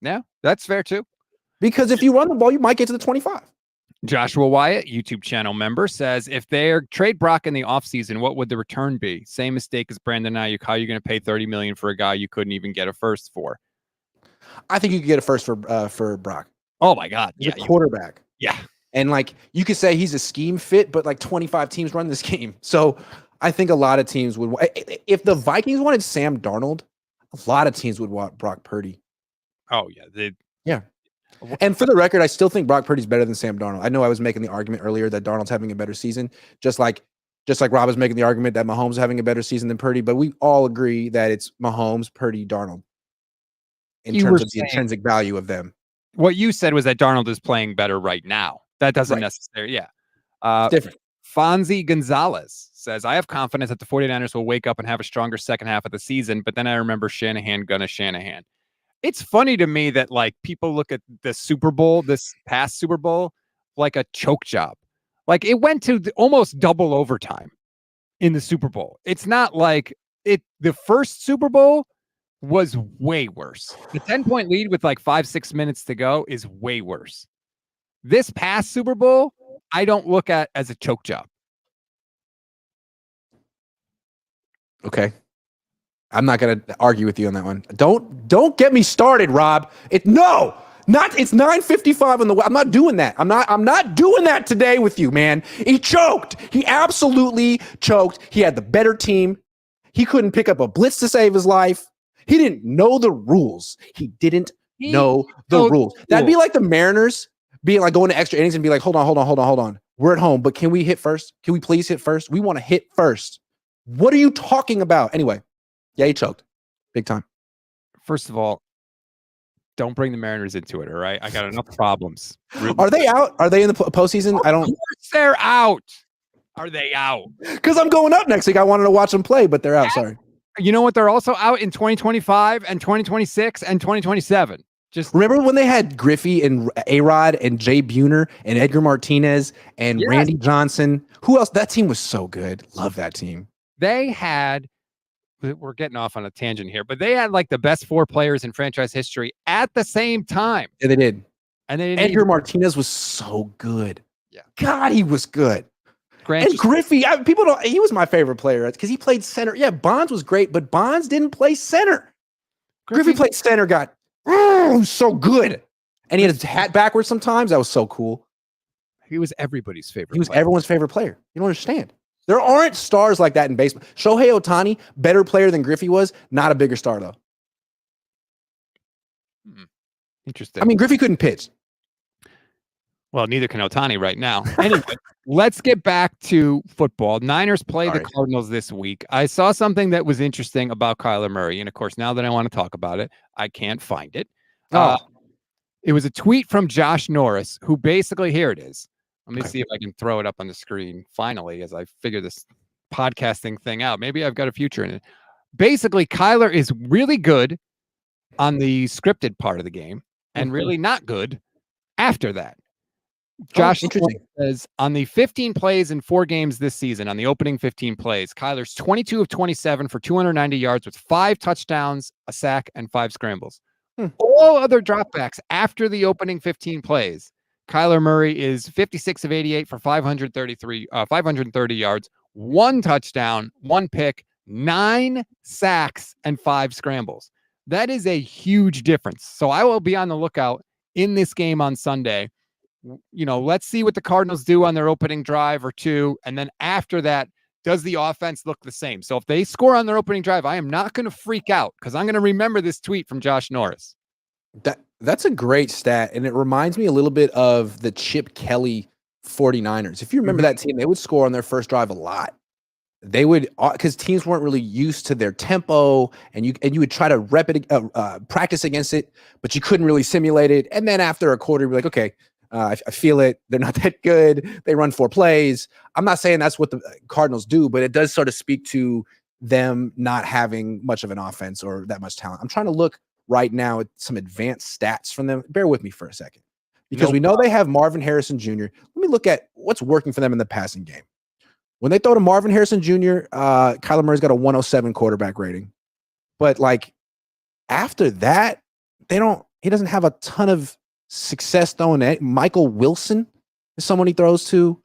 Yeah, that's fair too. Because if you run the ball, you might get to the 25. Joshua Wyatt, YouTube channel member, says, if they trade Brock in the offseason, what would the return be? Same mistake as Brandon Aiyuk. How are you going to pay $30 million for a guy you couldn't even get a first for? I think you could get a first for Brock. Oh, my God. He's a quarterback. Yeah. And, like, you could say he's a scheme fit, but, like, 25 teams run this game. So I think a lot of teams would – if the Vikings wanted Sam Darnold, a lot of teams would want Brock Purdy. Oh, yeah. Yeah. And for the record, I still think Brock Purdy's better than Sam Darnold. I know I was making the argument earlier that Darnold's having a better season, just like Rob was making the argument that Mahomes is having a better season than Purdy, but we all agree that it's Mahomes, Purdy, Darnold in terms of the intrinsic value of them. What you said was that Darnold is playing better right now. That doesn't necessarily, it's different. Fonzie Gonzalez says, I have confidence that the 49ers will wake up and have a stronger second half of the season, but then I remember Shanahan gonna Shanahan. It's funny to me that, like, people look at the Super Bowl, this past Super Bowl, like a choke job. Like, it went to almost double overtime in the Super Bowl. It's not like the first Super Bowl was way worse. The 10-point lead with like 5-6 minutes to go is way worse. This past Super Bowl, I don't look at as a choke job. Okay. I'm not going to argue with you on that one. Don't get me started, Rob. It's 9:55 on the. I'm not doing that. I'm not doing that today with you, man. He choked. He absolutely choked. He had the better team. He couldn't pick up a blitz to save his life. He didn't know the rules. He didn't know the rules. That'd be like the Mariners being like going to extra innings and be like, hold on. We're at home, but can we hit first? Can we please hit first? We want to hit first. What are you talking about? Anyway. Yeah, he choked. Big time. First of all, don't bring the Mariners into it, all right? I got enough problems. Are they out? Are they in the postseason? I don't. Of course they're out. Are they out? Because I'm going up next week. I wanted to watch them play, but they're out. Sorry. You know what? They're also out in 2025 and 2026 and 2027. Just remember when they had Griffey and A-Rod and Jay Buhner and Edgar Martinez and Randy Johnson? Who else? That team was so good. Love that team. They had. We're getting off on a tangent here, but they had like the best 4 players in franchise history at the same time. Yeah, they did. And they Edgar Martinez was so good. Yeah. God, he was good. And Griffey, people don't. He was my favorite player because he played center. Yeah, Bonds was great, but Bonds didn't play center. Griffey played center. So good. And he had his hat backwards sometimes. That was so cool. He was everybody's favorite. He was everyone's favorite player. You don't understand. There aren't stars like that in baseball. Shohei Ohtani, better player than Griffey was, not a bigger star, though. Interesting. I mean, Griffey couldn't pitch. Well, neither can Otani right now. Anyway, let's get back to football. Niners play the Cardinals this week. I saw something that was interesting about Kyler Murray. And of course, now that I want to talk about it, I can't find it. It was a tweet from Josh Norris, who basically, here it is. Let me see if I can throw it up on the screen finally as I figure this podcasting thing out. Maybe I've got a future in it. Basically, Kyler is really good on the scripted part of the game and really not good after that. Josh says on the 15 plays in 4 games this season, on the opening 15 plays, Kyler's 22 of 27 for 290 yards with 5 touchdowns, a sack, and 5 scrambles. All other dropbacks after the opening 15 plays, Kyler Murray is 56 of 88 for 530 yards, 1 touchdown, 1 pick, 9 sacks, and 5 scrambles. That is a huge difference. So I will be on the lookout in this game on Sunday. Let's see what the Cardinals do on their opening drive or 2. And then after that, does the offense look the same? So if they score on their opening drive, I am not going to freak out because I'm going to remember this tweet from Josh Norris. That's a great stat. And it reminds me a little bit of the Chip Kelly 49ers. If you remember that team, they would score on their first drive a lot. They would, because teams weren't really used to their tempo, and you would try to practice against it, but you couldn't really simulate it. And then after a quarter, you're like, okay, I feel it. They're not that good. They run 4 plays. I'm not saying that's what the Cardinals do, but it does sort of speak to them not having much of an offense or that much talent. I'm trying to look right now at some advanced stats from them. Bear with me for a second, because we know they have Marvin Harrison Jr. Let me look at what's working for them in the passing game. When they throw to Marvin Harrison Jr., Kyler Murray's got a 107 quarterback rating. But like after that, he doesn't have a ton of success throwing it. Michael Wilson is someone he throws to.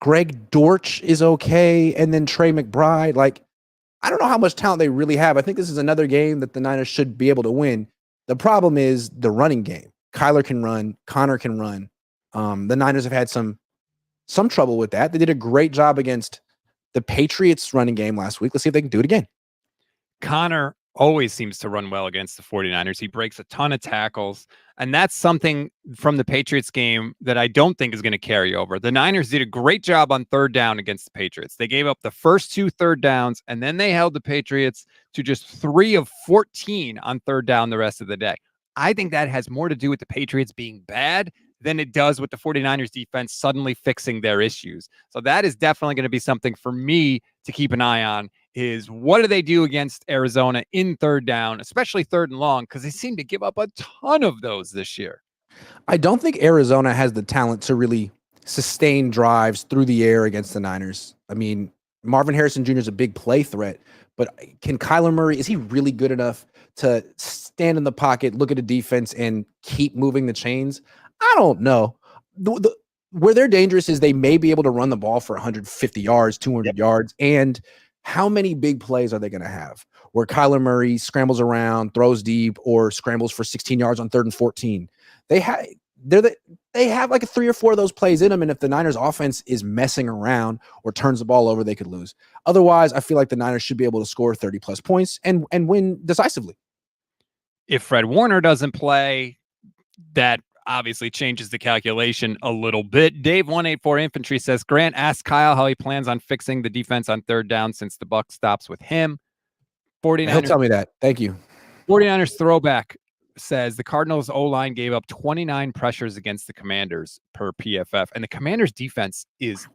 Greg Dortch is okay. And then Trey McBride. Like, I don't know how much talent they really have. I think this is another game that the Niners should be able to win. The problem is the running game. Kyler can run. Connor can run. The Niners have had some trouble with that. They did a great job against the Patriots running game last week. Let's see if they can do it again. Connor always seems to run well against the 49ers. He breaks a ton of tackles, and that's something from the Patriots game that I don't think is going to carry over. The Niners did a great job on 3rd down against the Patriots. They gave up the first 2 3rd downs, and then they held the Patriots to just 3 of 14 on 3rd down the rest of the day. I think that has more to do with the Patriots being bad than it does with the 49ers defense suddenly fixing their issues. So that is definitely going to be something for me to keep an eye on, is what do they do against Arizona in 3rd down, especially 3rd and long, because they seem to give up a ton of those this year. I don't think Arizona has the talent to really sustain drives through the air against the Niners. I mean, Marvin Harrison Jr. is a big play threat, but can Kyler Murray, is he really good enough to stand in the pocket, look at a defense, and keep moving the chains? I don't know. Where they're dangerous is they may be able to run the ball for 150 yards, 200 yards. And how many big plays are they going to have where Kyler Murray scrambles around, throws deep, or scrambles for 16 yards on 3rd and 14? They have like 3 or 4 of those plays in them. And if the Niners offense is messing around or turns the ball over, they could lose. Otherwise, I feel like the Niners should be able to score 30 plus points and win decisively. If Fred Warner doesn't play, that obviously changes the calculation a little bit. Dave 184 Infantry says, Grant asked Kyle how he plans on fixing the defense on 3rd down since the buck stops with him. 49ers, he'll tell me that. Thank you. 49ers throwback says the Cardinals O-line gave up 29 pressures against the Commanders per PFF, and the Commanders defense is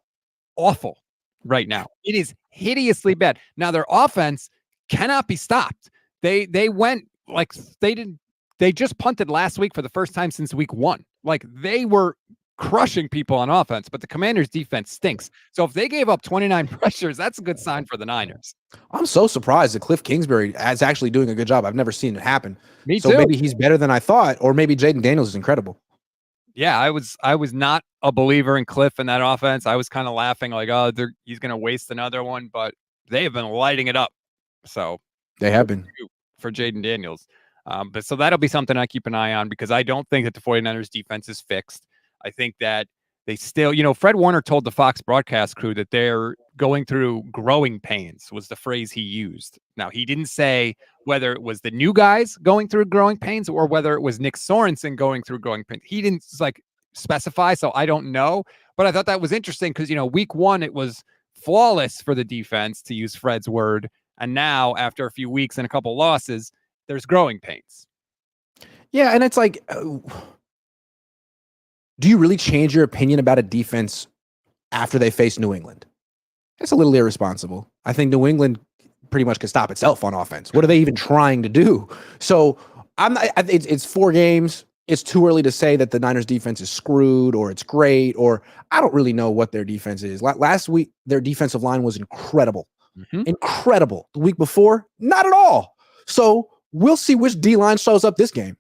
awful right now. It is hideously bad. Now their offense cannot be stopped. They went like they just punted last week for the first time since week 1. Like, they were crushing people on offense, but the Commanders' defense stinks. So if they gave up 29 pressures, that's a good sign for the Niners. I'm so surprised that Cliff Kingsbury is actually doing a good job. I've never seen it happen. Me too. So maybe he's better than I thought, or maybe Jaden Daniels is incredible. Yeah, I was not a believer in Cliff in that offense. I was kind of laughing like, oh, he's going to waste another one, but they have been lighting it up. So they have been for Jaden Daniels. But so that'll be something I keep an eye on, because I don't think that the 49ers defense is fixed. I think that they still, Fred Warner told the Fox broadcast crew that they're going through growing pains was the phrase he used. Now, he didn't say whether it was the new guys going through growing pains or whether it was Nick Sorensen going through growing pains. He didn't specify, so I don't know. But I thought that was interesting because, week one, it was flawless for the defense, to use Fred's word. And now, after a few weeks and a couple losses, there's growing pains. Yeah, and it's like, do you really change your opinion about a defense after they face New England? It's a little irresponsible. I think New England pretty much could stop itself on offense. What are they even trying to do? So it's 4 games. It's too early to say that the Niners defense is screwed or it's great, or I don't really know what their defense is. Last week, their defensive line was incredible. Incredible. The week before, not at all. So we'll see which D-line shows up this game.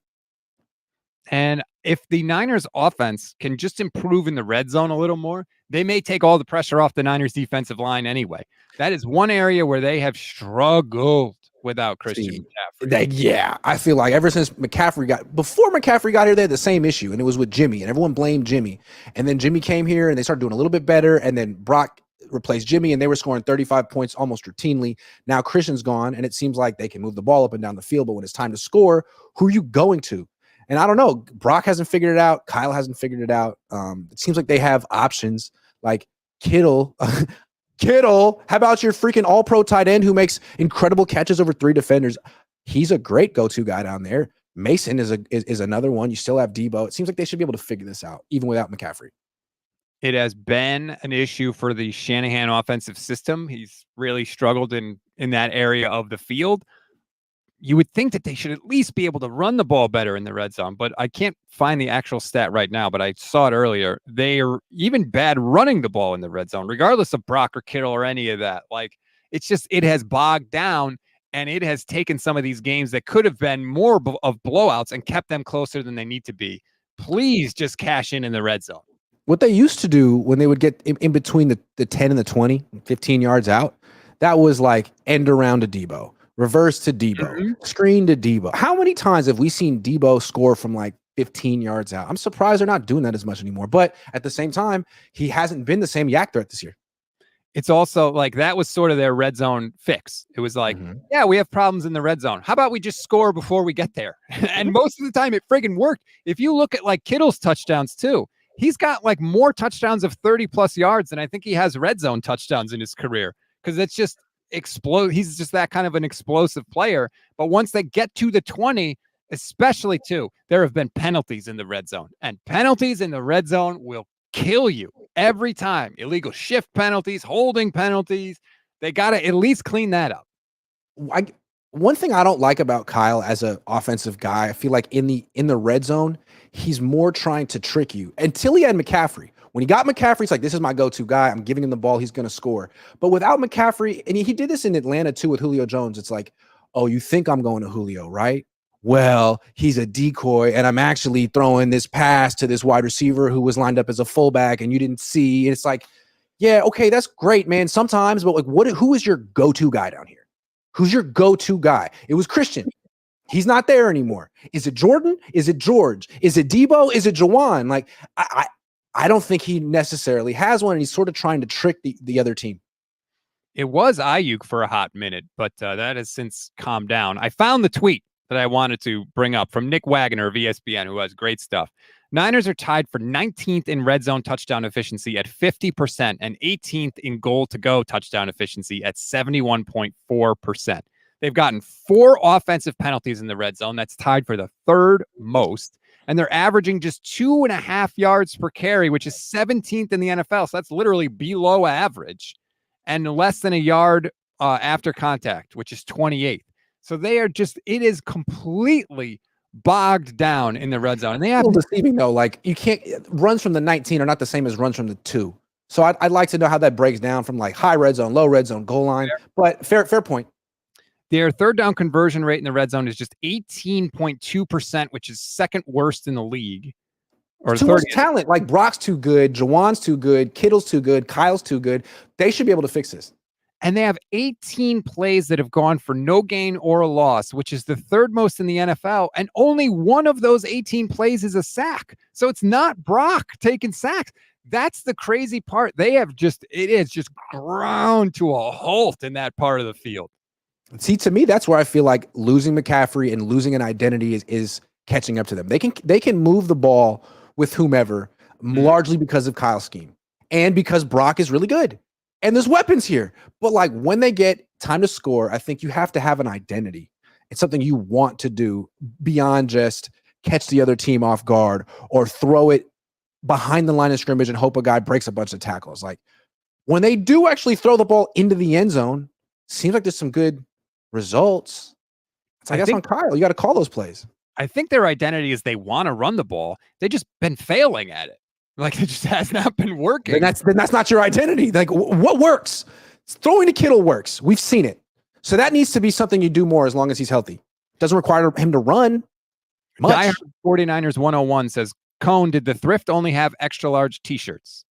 And if the Niners offense can just improve in the red zone a little more, they may take all the pressure off the Niners defensive line anyway. That is one area where they have struggled without Christian McCaffrey. I feel like ever since before McCaffrey got here, they had the same issue, and it was with Jimmy, and everyone blamed Jimmy. And then Jimmy came here, and they started doing a little bit better, and then Brock replaced Jimmy, and they were scoring 35 points almost routinely. Now Christian's gone, and it seems like they can move the ball up and down the field, but when it's time to score, who are you going to? And I don't know. Brock hasn't figured it out. Kyle hasn't figured it out. It seems like they have options like Kittle. Kittle, how about your freaking all-pro tight end who makes incredible catches over 3 defenders? He's a great go-to guy down there. Mason is another one. You still have Debo. It seems like they should be able to figure this out, even without McCaffrey. It has been an issue for the Shanahan offensive system. He's really struggled in that area of the field. You would think that they should at least be able to run the ball better in the red zone, but I can't find the actual stat right now, but I saw it earlier. They are even bad running the ball in the red zone, regardless of Brock or Kittle or any of that. It has bogged down, and it has taken some of these games that could have been more of blowouts and kept them closer than they need to be. Please just cash in the red zone. What they used to do when they would get in between the 10 and the 20, 15 yards out, that was like end around to Debo. Reverse to Debo, screen to Debo. How many times have we seen Debo score from 15 yards out? I'm surprised they're not doing that as much anymore. But at the same time, he hasn't been the same yak threat this year. It's also that was sort of their red zone fix. It was yeah, we have problems in the red zone. How about we just score before we get there? And most of the time it friggin' worked. If you look at Kittle's touchdowns too, he's got more touchdowns of 30 plus yards than I think he has red zone touchdowns in his career, because it's just explode. He's just that kind of an explosive player. But once they get to the 20, especially there have been penalties in the red zone, and penalties in the red zone will kill you every time. Illegal shift penalties, holding penalties. They got to at least clean that up. One thing I don't like about Kyle as an offensive guy, I feel like in the red zone, he's more trying to trick you. Until he had McCaffrey. When he got McCaffrey, it's this is my go-to guy. I'm giving him the ball. He's going to score. But without McCaffrey, and he did this in Atlanta too with Julio Jones, it's oh, you think I'm going to Julio, right? Well, he's a decoy, and I'm actually throwing this pass to this wide receiver who was lined up as a fullback, and you didn't see. And it's yeah, okay, that's great, man, sometimes, but who is your go-to guy down here? Who's your go-to guy? It was Christian. He's not there anymore. Is it Jordan? Is it George? Is it Debo? Is it Jawan? I don't think he necessarily has one, and he's sort of trying to trick the other team. It was Aiyuk for a hot minute, but that has since calmed down. I found the tweet that I wanted to bring up from Nick Wagner of ESPN, who has great stuff. Niners are tied for 19th in red zone touchdown efficiency at 50% and 18th in goal-to-go touchdown efficiency at 71.4%. They've gotten 4 offensive penalties in the red zone. That's tied for the 3rd most. And they're averaging just 2.5 yards per carry, which is 17th in the NFL. So that's literally below average, and less than a yard after contact, which is 28th. So they are it is completely bogged down in the red zone. And they have a little deceiving though. You can't, runs from the 19 are not the same as runs from the 2. So I'd like to know how that breaks down from high red zone, low red zone, goal line. But fair point. Their third down conversion rate in the red zone is just 18.2%, which is 2nd worst in the league. Or too much talent. Brock's too good, Jawan's too good, Kittle's too good, Kyle's too good. They should be able to fix this. And they have 18 plays that have gone for no gain or a loss, which is the 3rd most in the NFL. And only one of those 18 plays is a sack. So it's not Brock taking sacks. That's the crazy part. It is just ground to a halt in that part of the field. See, to me, that's where I feel like losing McCaffrey and losing an identity is catching up to them. They can move the ball with whomever, largely because of Kyle's scheme and because Brock is really good. And there's weapons here. But like when they get time to score, I think you have to have an identity. It's something you want to do beyond just catch the other team off guard or throw it behind the line of scrimmage and hope a guy breaks a bunch of tackles. Like when they do actually throw the ball into the end zone, seems like there's some good results. I guess on Kyle, you got to call those plays. I think their identity is they want to run the ball. They just been failing at it. Like it just has not been working. Then that's not your identity. Like what works? Throwing to Kittle works. We've seen it. So that needs to be something you do more as long as he's healthy. Doesn't require him to run much. 49ers 101 says, Cohn, did the thrift only have extra large t-shirts?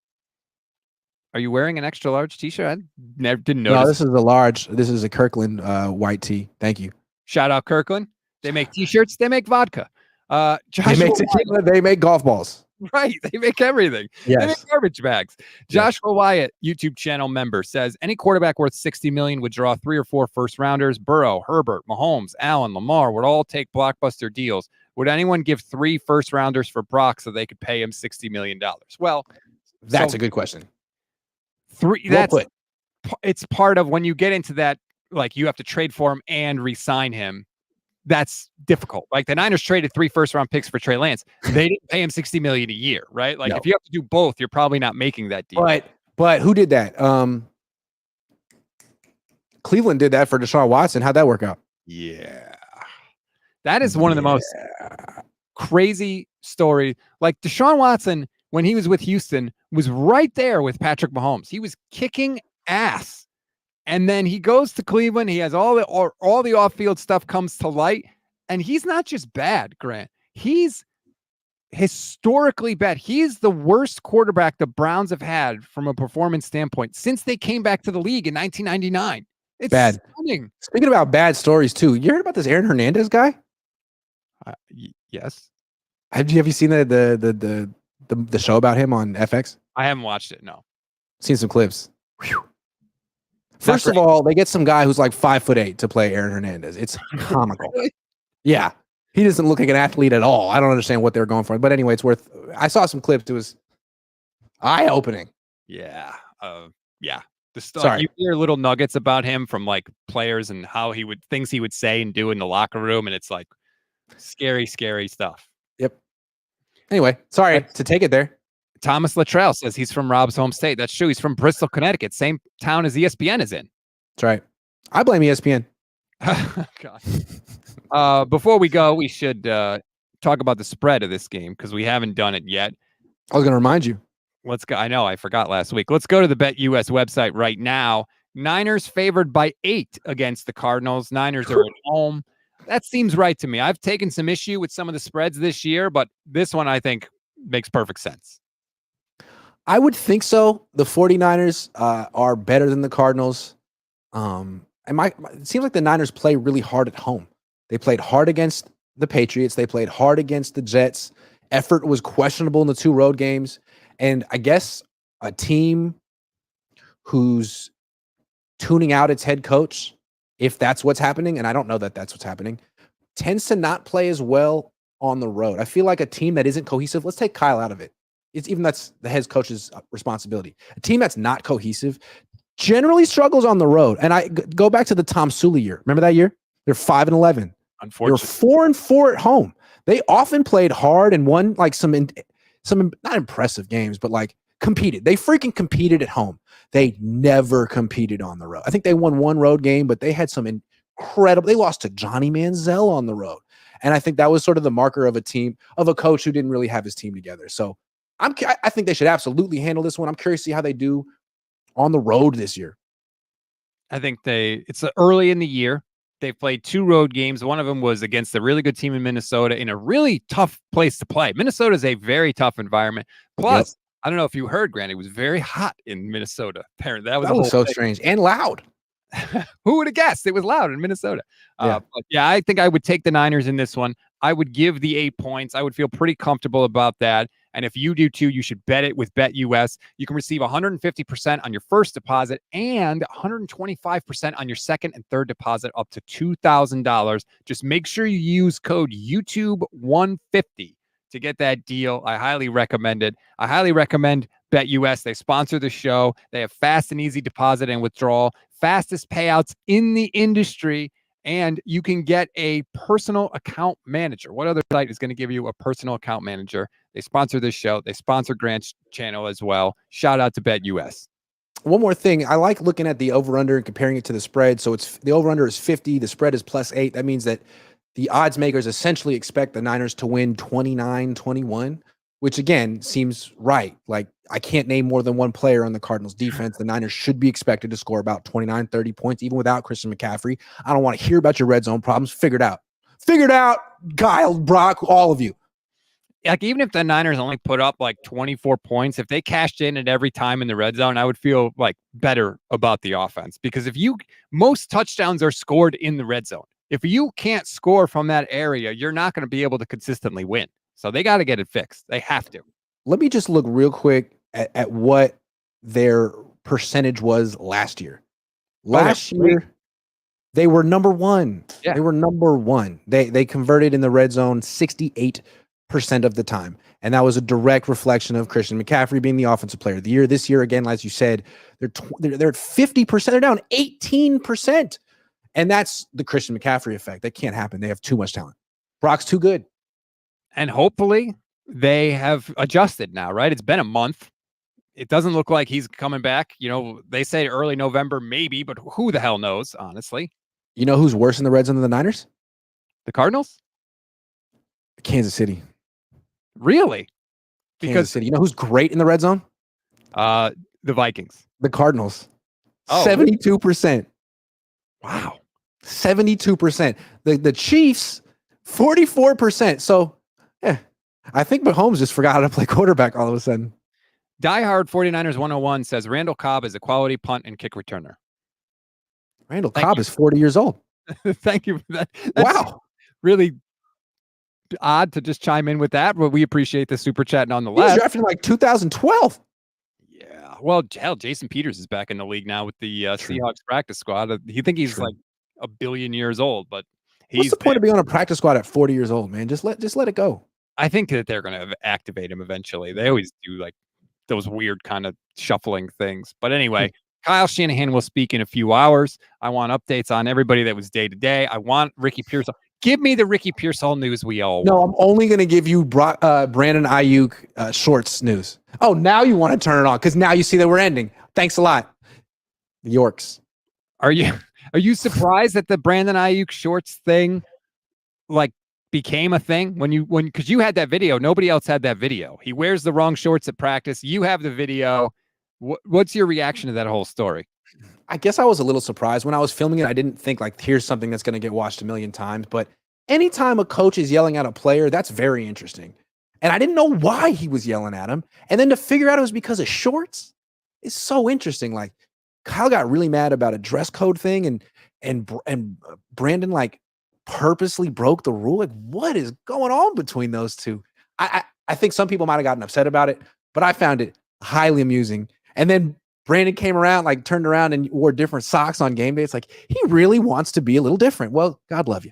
Are you wearing an extra large t-shirt? I didn't notice. No, this is a large. This is a Kirkland white tee. Thank you. Shout out Kirkland. They make t-shirts. They make vodka. They make tequila. They make golf balls. Right. They make everything. Yes. They make garbage bags. Joshua Wyatt, YouTube channel member, says any quarterback worth $60 million would draw 3 or 4 first rounders. Burrow, Herbert, Mahomes, Allen, Lamar would all take blockbuster deals. Would anyone give 3 first rounders for Brock so they could pay him $60 million? Well, that's a good question. 3. It's part of when you get into that, like you have to trade for him and re-sign him. That's difficult. Like the Niners traded 3 first-round picks for Trey Lance. They didn't pay him $60 million a year, right? Like if you have to do both, you're probably not making that deal. But who did that? Cleveland did that for Deshaun Watson. How'd that work out? Yeah, that is one of the most crazy stories. Like Deshaun Watson, when he was with Houston, was right there with Patrick Mahomes. He was kicking ass. And then he goes to Cleveland. He has all the off-field stuff comes to light. And he's not just bad, Grant. He's historically bad. He's the worst quarterback the Browns have had from a performance standpoint since they came back to the league in 1999. It's bad. Stunning. Speaking about bad stories, too, you heard about this Aaron Hernandez guy? Yes. Have you seen the show about him on FX? I haven't watched it, no. Seen some clips. Whew. First of all, they get some guy who's like 5'8" to play Aaron Hernandez. It's comical. Yeah. He doesn't look like an athlete at all. I don't understand what they're going for. But anyway, I saw some clips. It was eye-opening. Yeah. Yeah. Sorry. You hear little nuggets about him from like players and how things he would say and do in the locker room. And it's like scary, scary stuff. Yep. Anyway, sorry to take it there. Thomas Luttrell says he's from Rob's home state. That's true. He's from Bristol, Connecticut, same town as ESPN is in. That's right. I blame ESPN. God. Before we go, we should talk about the spread of this game because we haven't done it yet. I was going to remind you. Let's go. I know I forgot last week. Let's go to the BetUS website right now. Niners favored by 8 against the Cardinals. Niners are at home. That seems right to me. I've taken some issue with some of the spreads this year, but this one I think makes perfect sense. I would think so. The 49ers are better than the Cardinals. It seems like the Niners play really hard at home. They played hard against the Patriots. They played hard against the Jets. Effort was questionable in the 2 road games. And I guess a team who's tuning out its head coach, if that's what's happening, and I don't know that that's what's happening, tends to not play as well on the road. I feel like a team that isn't cohesive, let's take Kyle out of it. That's the head coach's responsibility. A team that's not cohesive generally struggles on the road. And I go back to the Tom Sula year. Remember that year? They're 5-11. Unfortunately, they're 4-4 at home. They often played hard and won like some not impressive games, but like competed. They freaking competed at home. They never competed on the road. I think they won 1 road game, but they had some incredible. They lost to Johnny Manziel on the road, and I think that was sort of the marker of a coach who didn't really have his team together. So I think they should absolutely handle this one. I'm curious to see how they do on the road this year. I think it's early in the year. They've played 2 road games. One of them was against a really good team in Minnesota in a really tough place to play. Minnesota is a very tough environment. Plus, I don't know if you heard, Grant, it was very hot in Minnesota. Apparently, that was so strange and loud. Who would have guessed it was loud in Minnesota? I think I would take the Niners in this one. I would give the 8 points. I would feel pretty comfortable about that. And if you do too, you should bet it with BetUS. You can receive 150% on your first deposit and 125% on your second and third deposit up to $2,000. Just make sure you use code YouTube150 to get that deal. I highly recommend it. I highly recommend BetUS. They sponsor the show. They have fast and easy deposit and withdrawal, fastest payouts in the industry, and you can get a personal account manager. What other site is going to give you a personal account manager? They sponsor this show. They sponsor Grant's channel as well. Shout out to BetUS. One more thing. I like looking at the over-under and comparing it to the spread. So it's the over-under is 50. The spread is +8. That means that the odds makers essentially expect the Niners to win 29-21, which again seems right. Like, I can't name more than one player on the Cardinals defense. The Niners should be expected to score about 29, 30 points, even without Christian McCaffrey. I don't want to hear about your red zone problems. Figure it out. Figure it out, Kyle, Brock, all of you. Like, even if the Niners only put up like 24 points, if they cashed in at every time in the red zone, I would feel like better about the offense, because most touchdowns are scored in the red zone. If you can't score from that area, you're not going to be able to consistently win. So they got to get it fixed. They have to. Let me just look real quick at what their percentage was last year. Last year, they were number one. Yeah. They were number one. They converted in the red zone 68% of the time. And that was a direct reflection of Christian McCaffrey being the offensive player of the year. This year, again, as you said, they're at 50%. They're down 18%. And that's the Christian McCaffrey effect. That can't happen. They have too much talent. Brock's too good. And hopefully they have adjusted now, right? It's been a month. It doesn't look like he's coming back. You know, they say early November, maybe, but who the hell knows, honestly? You know who's worse in the red zone than the Niners? The Cardinals? Kansas City. Really? Kansas City. You know who's great in the red zone? The Vikings. The Cardinals. Oh, 72%. Wow. 72%. The Chiefs, 44%. So, I think Mahomes just forgot how to play quarterback all of a sudden. Diehard 49ers 101 says Randall Cobb is a quality punt and kick returner. Randall Cobb is 40 years old. Thank you for that. That's really odd to just chime in with that, but we appreciate the super chat nonetheless. He was drafted in like 2012. Yeah. Well, hell, Jason Peters is back in the league now with the Seahawks practice squad. You think he's like a billion years old, but what's the point of being on a practice squad at 40 years old, man? Just let it go. I think that they're going to activate him eventually. They always do like those weird kind of shuffling things. But anyway, Kyle Shanahan will speak in a few hours. I want updates on everybody that was day to day. I want Ricky Pearsall. Give me the Ricky Pearsall news we all want. No, I'm only going to give you Brandon Aiyuk shorts news. Oh, now you want to turn it on because now you see that we're ending. Thanks a lot. The Yorks. Are you surprised that the Brandon Aiyuk shorts thing like became a thing because you had that video? Nobody else had that video. He wears the wrong shorts at practice. You have the video. What's your reaction to that whole story? I guess I was a little surprised when I was filming it. I didn't think like, here's something that's going to get watched a million times, but anytime a coach is yelling at a player, that's very interesting. And I didn't know why he was yelling at him. And then to figure out it was because of shorts is so interesting. Like, Kyle got really mad about a dress code thing and Brandon like purposely broke the rule. Like, what is going on between those two? I think some people might've gotten upset about it, but I found it highly amusing. And then Brandon came around, like turned around and wore different socks on game day. It's like, he really wants to be a little different. Well, God love you.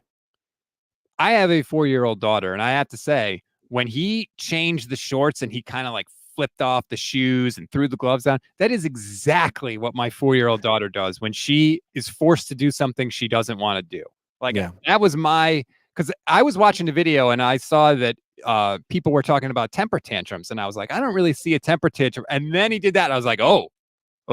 I have a 4-year-old daughter, and I have to say, when he changed the shorts and he kind of like flipped off the shoes and threw the gloves down, that is exactly what my 4-year-old daughter does when she is forced to do something she doesn't want to do. Like, that was because I was watching the video and I saw that people were talking about temper tantrums, and I was like, I don't really see a temper tantrum. And then he did that. And I was like, oh,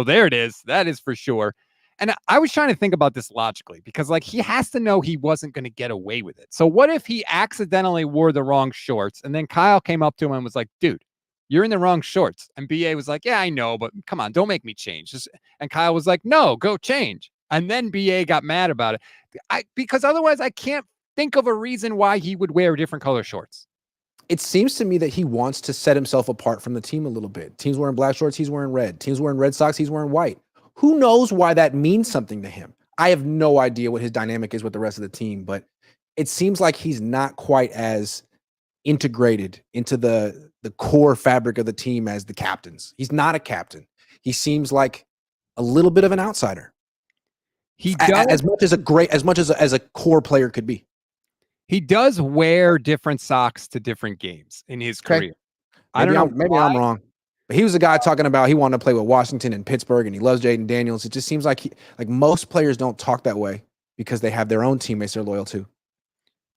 there it is. That is for sure. And I was trying to think about this logically because, like, he has to know he wasn't going to get away with it. So what if he accidentally wore the wrong shorts and then Kyle came up to him and was like, dude, you're in the wrong shorts. And BA was like, yeah, I know, but come on, don't make me change. And Kyle was like, no, go change. And then BA got mad about it. Because otherwise I can't think of a reason why he would wear different color shorts. It seems to me that he wants to set himself apart from the team a little bit. Team's wearing black shorts, he's wearing red. Team's wearing red socks, he's wearing white. Who knows why that means something to him? I have no idea what his dynamic is with the rest of the team, but it seems like he's not quite as integrated into the core fabric of the team as the captains. He's not a captain. He seems like a little bit of an outsider. He does, As much as a core player could be. he does wear different socks to different games in his career. I don't know. Maybe I'm wrong. But he was the guy talking about he wanted to play with Washington and Pittsburgh, and he loves Jaden Daniels. It just seems like most players don't talk that way because they have their own teammates they're loyal to.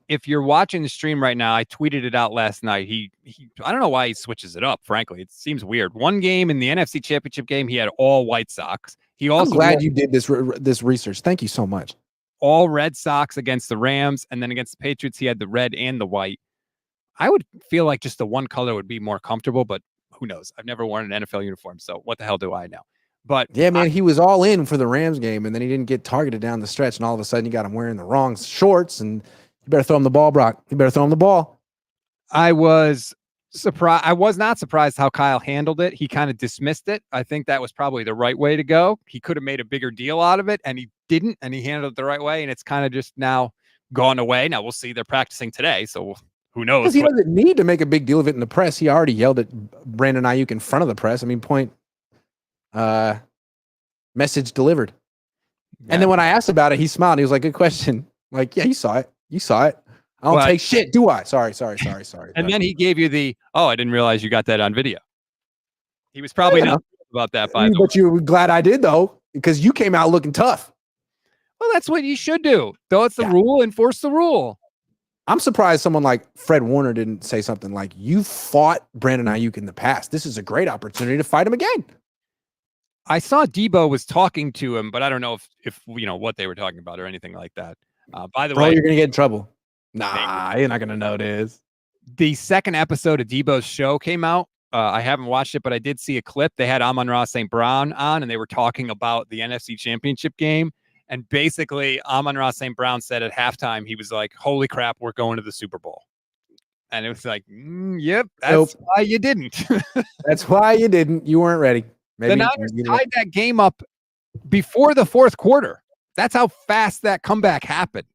If you're watching the stream right now, I tweeted it out last night. He I don't know why he switches it up, frankly. It seems weird. One game in the NFC Championship game, he had all white socks. He also I'm glad you did this research. Thank you so much. All red socks against the Rams, and then against the Patriots, he had the red and the white. I would feel like just the one color would be more comfortable, but who knows? I've never worn an NFL uniform, so what the hell do I know? But yeah, man, he was all in for the Rams game, and then he didn't get targeted down the stretch, and all of a sudden you got him wearing the wrong shorts, and you better throw him the ball, Brock. You better throw him the ball. I was surprised. I was not surprised how Kyle handled it. He kind of dismissed it. I think that was probably the right way to go. He could have made a bigger deal out of it, and he didn't, and he handled it the right way, and it's kind of just now gone away. Now we'll see. They're practicing today, so who knows? Because he doesn't need to make a big deal of it in the press. He already yelled at Brandon Aiyuk in front of the press. I mean, message delivered. Yeah. And then when I asked about it, he smiled. He was like, "Good question." I'm like, yeah, you saw it. You saw it. I don't take shit, do I? Sorry. And then he gave you I didn't realize you got that on video. He was probably not about that, by the way. But you're glad I did, though, because you came out looking tough. Well, that's what you should do. Though it's the rule, enforce the rule. I'm surprised someone like Fred Warner didn't say something like, you fought Brandon Aiyuk in the past. This is a great opportunity to fight him again. I saw Debo was talking to him, but I don't know if what they were talking about or anything like that. By the way, you're going to get in trouble. Nah, you're not going to know this. The second episode of Debo's show came out. I haven't watched it, but I did see a clip. They had Amon-Ra St. Brown on, and they were talking about the NFC Championship game. And basically, Amon-Ra St. Brown said at halftime, he was like, holy crap, we're going to the Super Bowl. And it was like, yep, that's why you didn't. That's why you didn't. You weren't ready. Maybe the Niners tied that game up before the fourth quarter. That's how fast that comeback happened.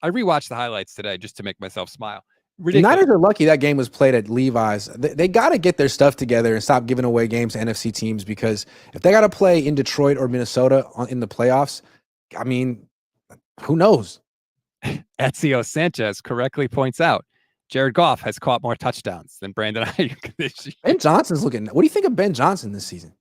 I rewatched the highlights today just to make myself smile. Ridiculous. The Niners are lucky that game was played at Levi's. They got to get their stuff together and stop giving away games to NFC teams, because if they got to play in Detroit or Minnesota in the playoffs, I mean, who knows? Ezio Sanchez correctly points out Jared Goff has caught more touchdowns than Brandon Aiyuk this year. Ben Johnson's looking. What do you think of Ben Johnson this season?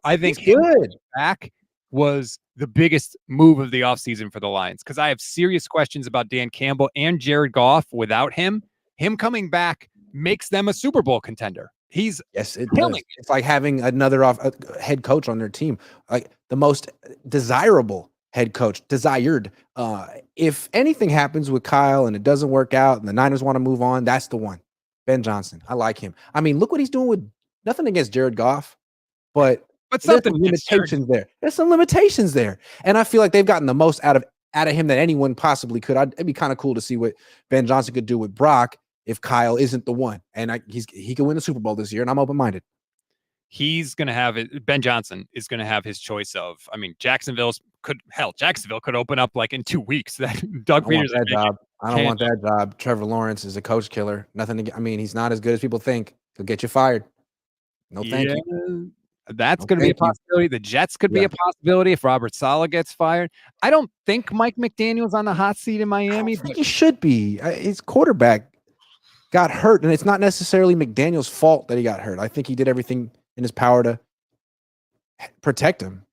I think he's good. Back was the biggest move of the offseason for the Lions, because I have serious questions about Dan Campbell and Jared Goff without him. Him coming back makes them a Super Bowl contender. It's like having another head coach on their team, like the most desirable head coach, desired. If anything happens with Kyle and it doesn't work out and the Niners want to move on, that's the one. Ben Johnson. I like him. I mean, look what he's doing with nothing against Jared Goff, but something limitations there. There's some limitations there. And I feel like they've gotten the most out of him that anyone possibly could. It'd be kind of cool to see what Ben Johnson could do with Brock if Kyle isn't the one. And he could win the Super Bowl this year, and I'm open-minded. He's going to have it. Ben Johnson is going to have his choice of, I mean, Jacksonville could open up like in 2 weeks. That Doug Peters that job. I don't want that job. Trevor Lawrence is a coach killer. He's not as good as people think. He'll get you fired. No, thank you. That's going to be a possibility. The Jets could be a possibility if Robert Saleh gets fired. I don't think Mike McDaniel's on the hot seat in Miami. But he should be. His quarterback got hurt, and it's not necessarily McDaniel's fault that he got hurt. I think he did everything in his power to protect him.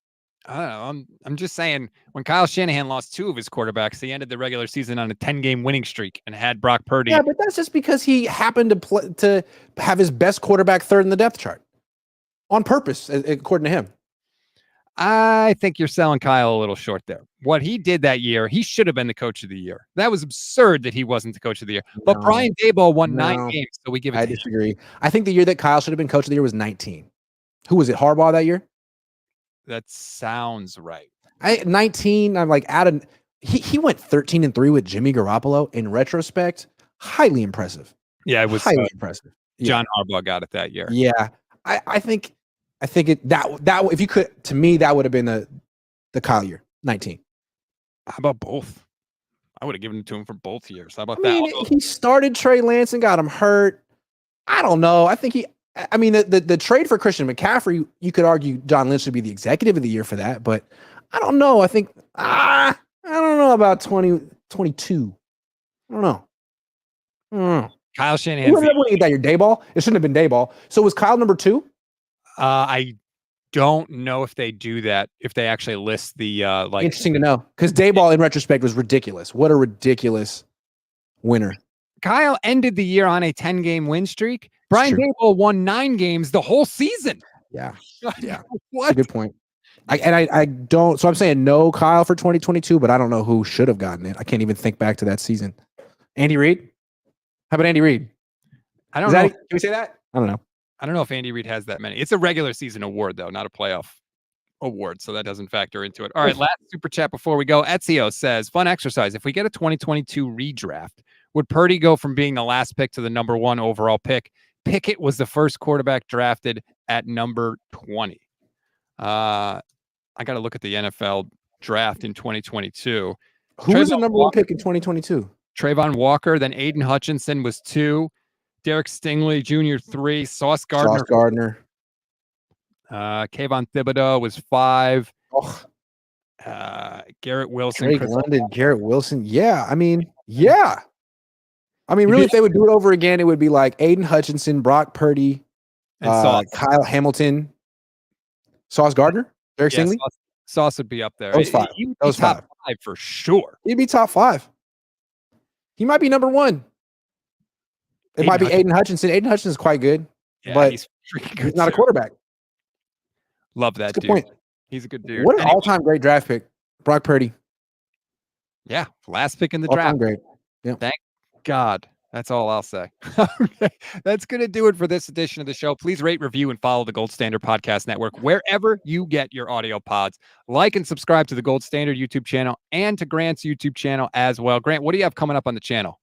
I don't know. I'm just saying, when Kyle Shanahan lost 2 of his quarterbacks, he ended the regular season on a 10-game winning streak and had Brock Purdy. Yeah, but that's just because he happened to have his best quarterback third in the depth chart. On purpose, according to him. I think you're selling Kyle a little short there. What he did that year, he should have been the coach of the year. That was absurd that he wasn't the coach of the year. But Brian Daboll won 9 games, so we give it to him. I disagree. I think the year that Kyle should have been coach of the year was 19. Who was it, Harbaugh that year? That sounds right. 19, I'm like, he went 13-3 with Jimmy Garoppolo. In retrospect, highly impressive. Yeah, it was highly impressive. John Harbaugh got it that year. Yeah. I think that if you could, to me, that would have been the Kyle year, 19. How about both? I would have given it to him for both years. How about I that? mean, he started Trey Lance and got him hurt. I don't know. I think the trade for Christian McCaffrey, you could argue John Lynch should be the executive of the year for that, but I don't know. I think, I don't know about 2022. I don't know. Kyle Who Shanahan's ended up winning that year? Dayball? It shouldn't have been Dayball. So was Kyle number 2? I don't know if they do that, if they actually list the Interesting to know, because Dayball in retrospect was ridiculous. What a ridiculous winner. Kyle ended the year on a 10-game win streak. Brian Daboll won 9 games the whole season. Yeah. Yeah. What? That's a good point. I don't. So I'm saying no Kyle for 2022, but I don't know who should have gotten it. I can't even think back to that season. Andy Reid? How about Andy Reid? I don't know. Can we say that? I don't know. I don't know if Andy Reid has that many. It's a regular season award, though, not a playoff award. So that doesn't factor into it. All right. Last super chat before we go. Ezio says, fun exercise. If we get a 2022 redraft, would Purdy go from being the last pick to the number 1 overall pick? Pickett was the first quarterback drafted at number 20. I got to look at the NFL draft in 2022. Who was the number 1 pick in 2022? Trayvon Walker. Then Aiden Hutchinson was 2. Derek Stingley Jr. 3. Sauce Gardner. Kayvon Thibodeau was 5. Oh. Garrett Wilson. Drake London, Garrett Wilson. Yeah. I mean, really, if they would do it over again, it would be like Aiden Hutchinson, Brock Purdy, and Kyle Hamilton, Sauce Gardner, Derek Stingley. Sauce would be up there. Those 5. He would be top 5 for sure. He'd be top 5. He might be number 1. It might be Aiden Hutchinson. Aiden Hutchinson is quite good, but he's not a quarterback. Love that dude. Point. He's a good dude. What an all-time great draft pick, Brock Purdy. Yeah, last pick in the all-time draft. Great. Yeah. Thank God. That's all I'll say. Okay. That's going to do it for this edition of the show. Please rate, review, and follow the Gold Standard Podcast Network wherever you get your audio pods. Like and subscribe to the Gold Standard YouTube channel and to Grant's YouTube channel as well. Grant, what do you have coming up on the channel?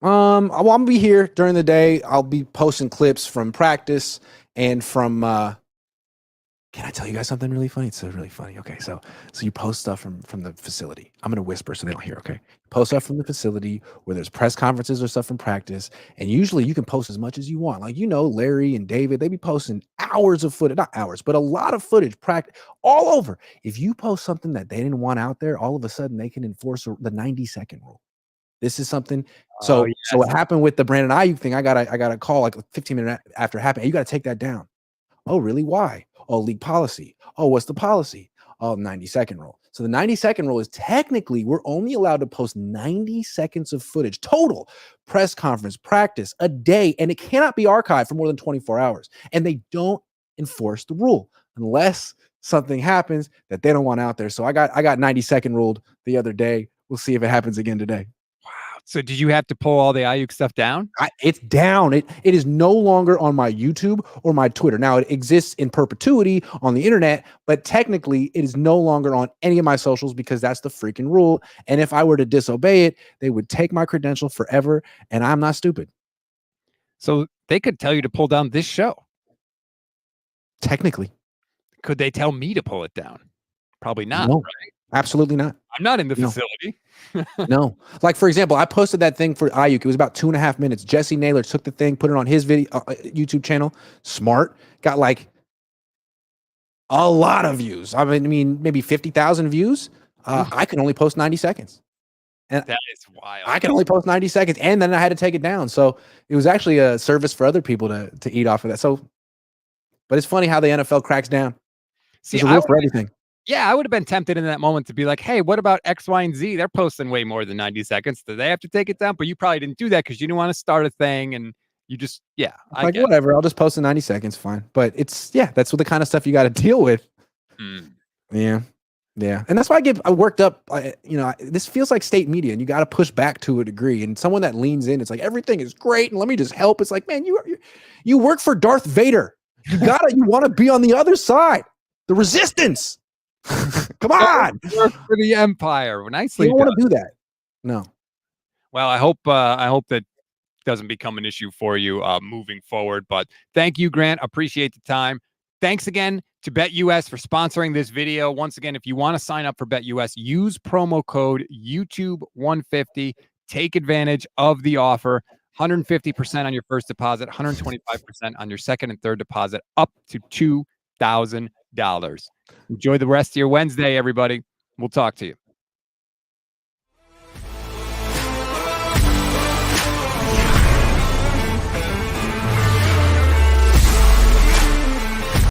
Well, I'm gonna be here during the day. I'll be posting clips from practice and from. Can I tell you guys something really funny? It's really funny. Okay, so you post stuff from the facility. I'm gonna whisper so they don't hear. Okay, post stuff from the facility where there's press conferences or stuff from practice, and usually you can post as much as you want. Like Larry and David, they be posting hours of footage, not hours, but a lot of footage, practice all over. If you post something that they didn't want out there, all of a sudden they can enforce the 90-second rule. This is something. So what happened with the Brandon Aiyuk thing? I got a call like 15 minutes after it happened. Hey, you got to take that down. Oh, really? Why? Oh, league policy. Oh, what's the policy? Oh, 90-second rule. So the 90-second rule is technically we're only allowed to post 90 seconds of footage total, press conference, practice, a day, and it cannot be archived for more than 24 hours. And they don't enforce the rule unless something happens that they don't want out there. So I got 90-second ruled the other day. We'll see if it happens again today. So did you have to pull all the Aiyuk stuff down? It's down. It is no longer on my YouTube or my Twitter. Now it exists in perpetuity on the internet, but technically it is no longer on any of my socials because that's the freaking rule. And if I were to disobey it, they would take my credential forever. And I'm not stupid. So they could tell you to pull down this show. Technically. Could they tell me to pull it down? Probably not. No, right? Absolutely not. I'm not in the facility. No. Like, for example, I posted that thing for Aiyuk. It was about 2.5 minutes. Jesse Naylor took the thing, put it on his video YouTube channel. Smart. Got like a lot of views. I mean, maybe 50,000 views. I can only post 90 seconds. And that is wild. I can only post 90 seconds. And then I had to take it down. So it was actually a service for other people to eat off of that. So, but it's funny how the NFL cracks down. There's a rule for everything. Yeah, I would have been tempted in that moment to be like, hey, what about X, Y, and Z? They're posting way more than 90 seconds. Do they have to take it down? But you probably didn't do that because you didn't want to start a thing. And you just, like, whatever. I'll just post in 90 seconds. Fine. But that's what the kind of stuff you got to deal with. Yeah. Yeah. And that's why I worked up. This feels like state media and you got to push back to a degree. And someone that leans in, it's like, everything is great. And let me just help. It's like, man, you work for Darth Vader. You want to be on the other side. The resistance. Come on, work for the Empire. Nicely. You don't want to do that. No. Well, I hope that doesn't become an issue for you moving forward. But thank you, Grant. Appreciate the time. Thanks again to BetUS for sponsoring this video. Once again, if you want to sign up for BetUS, use promo code YouTube150. Take advantage of the offer. 150% on your first deposit, 125% on your second and third deposit, up to $2,000. Enjoy the rest of your Wednesday, everybody. We'll talk to you.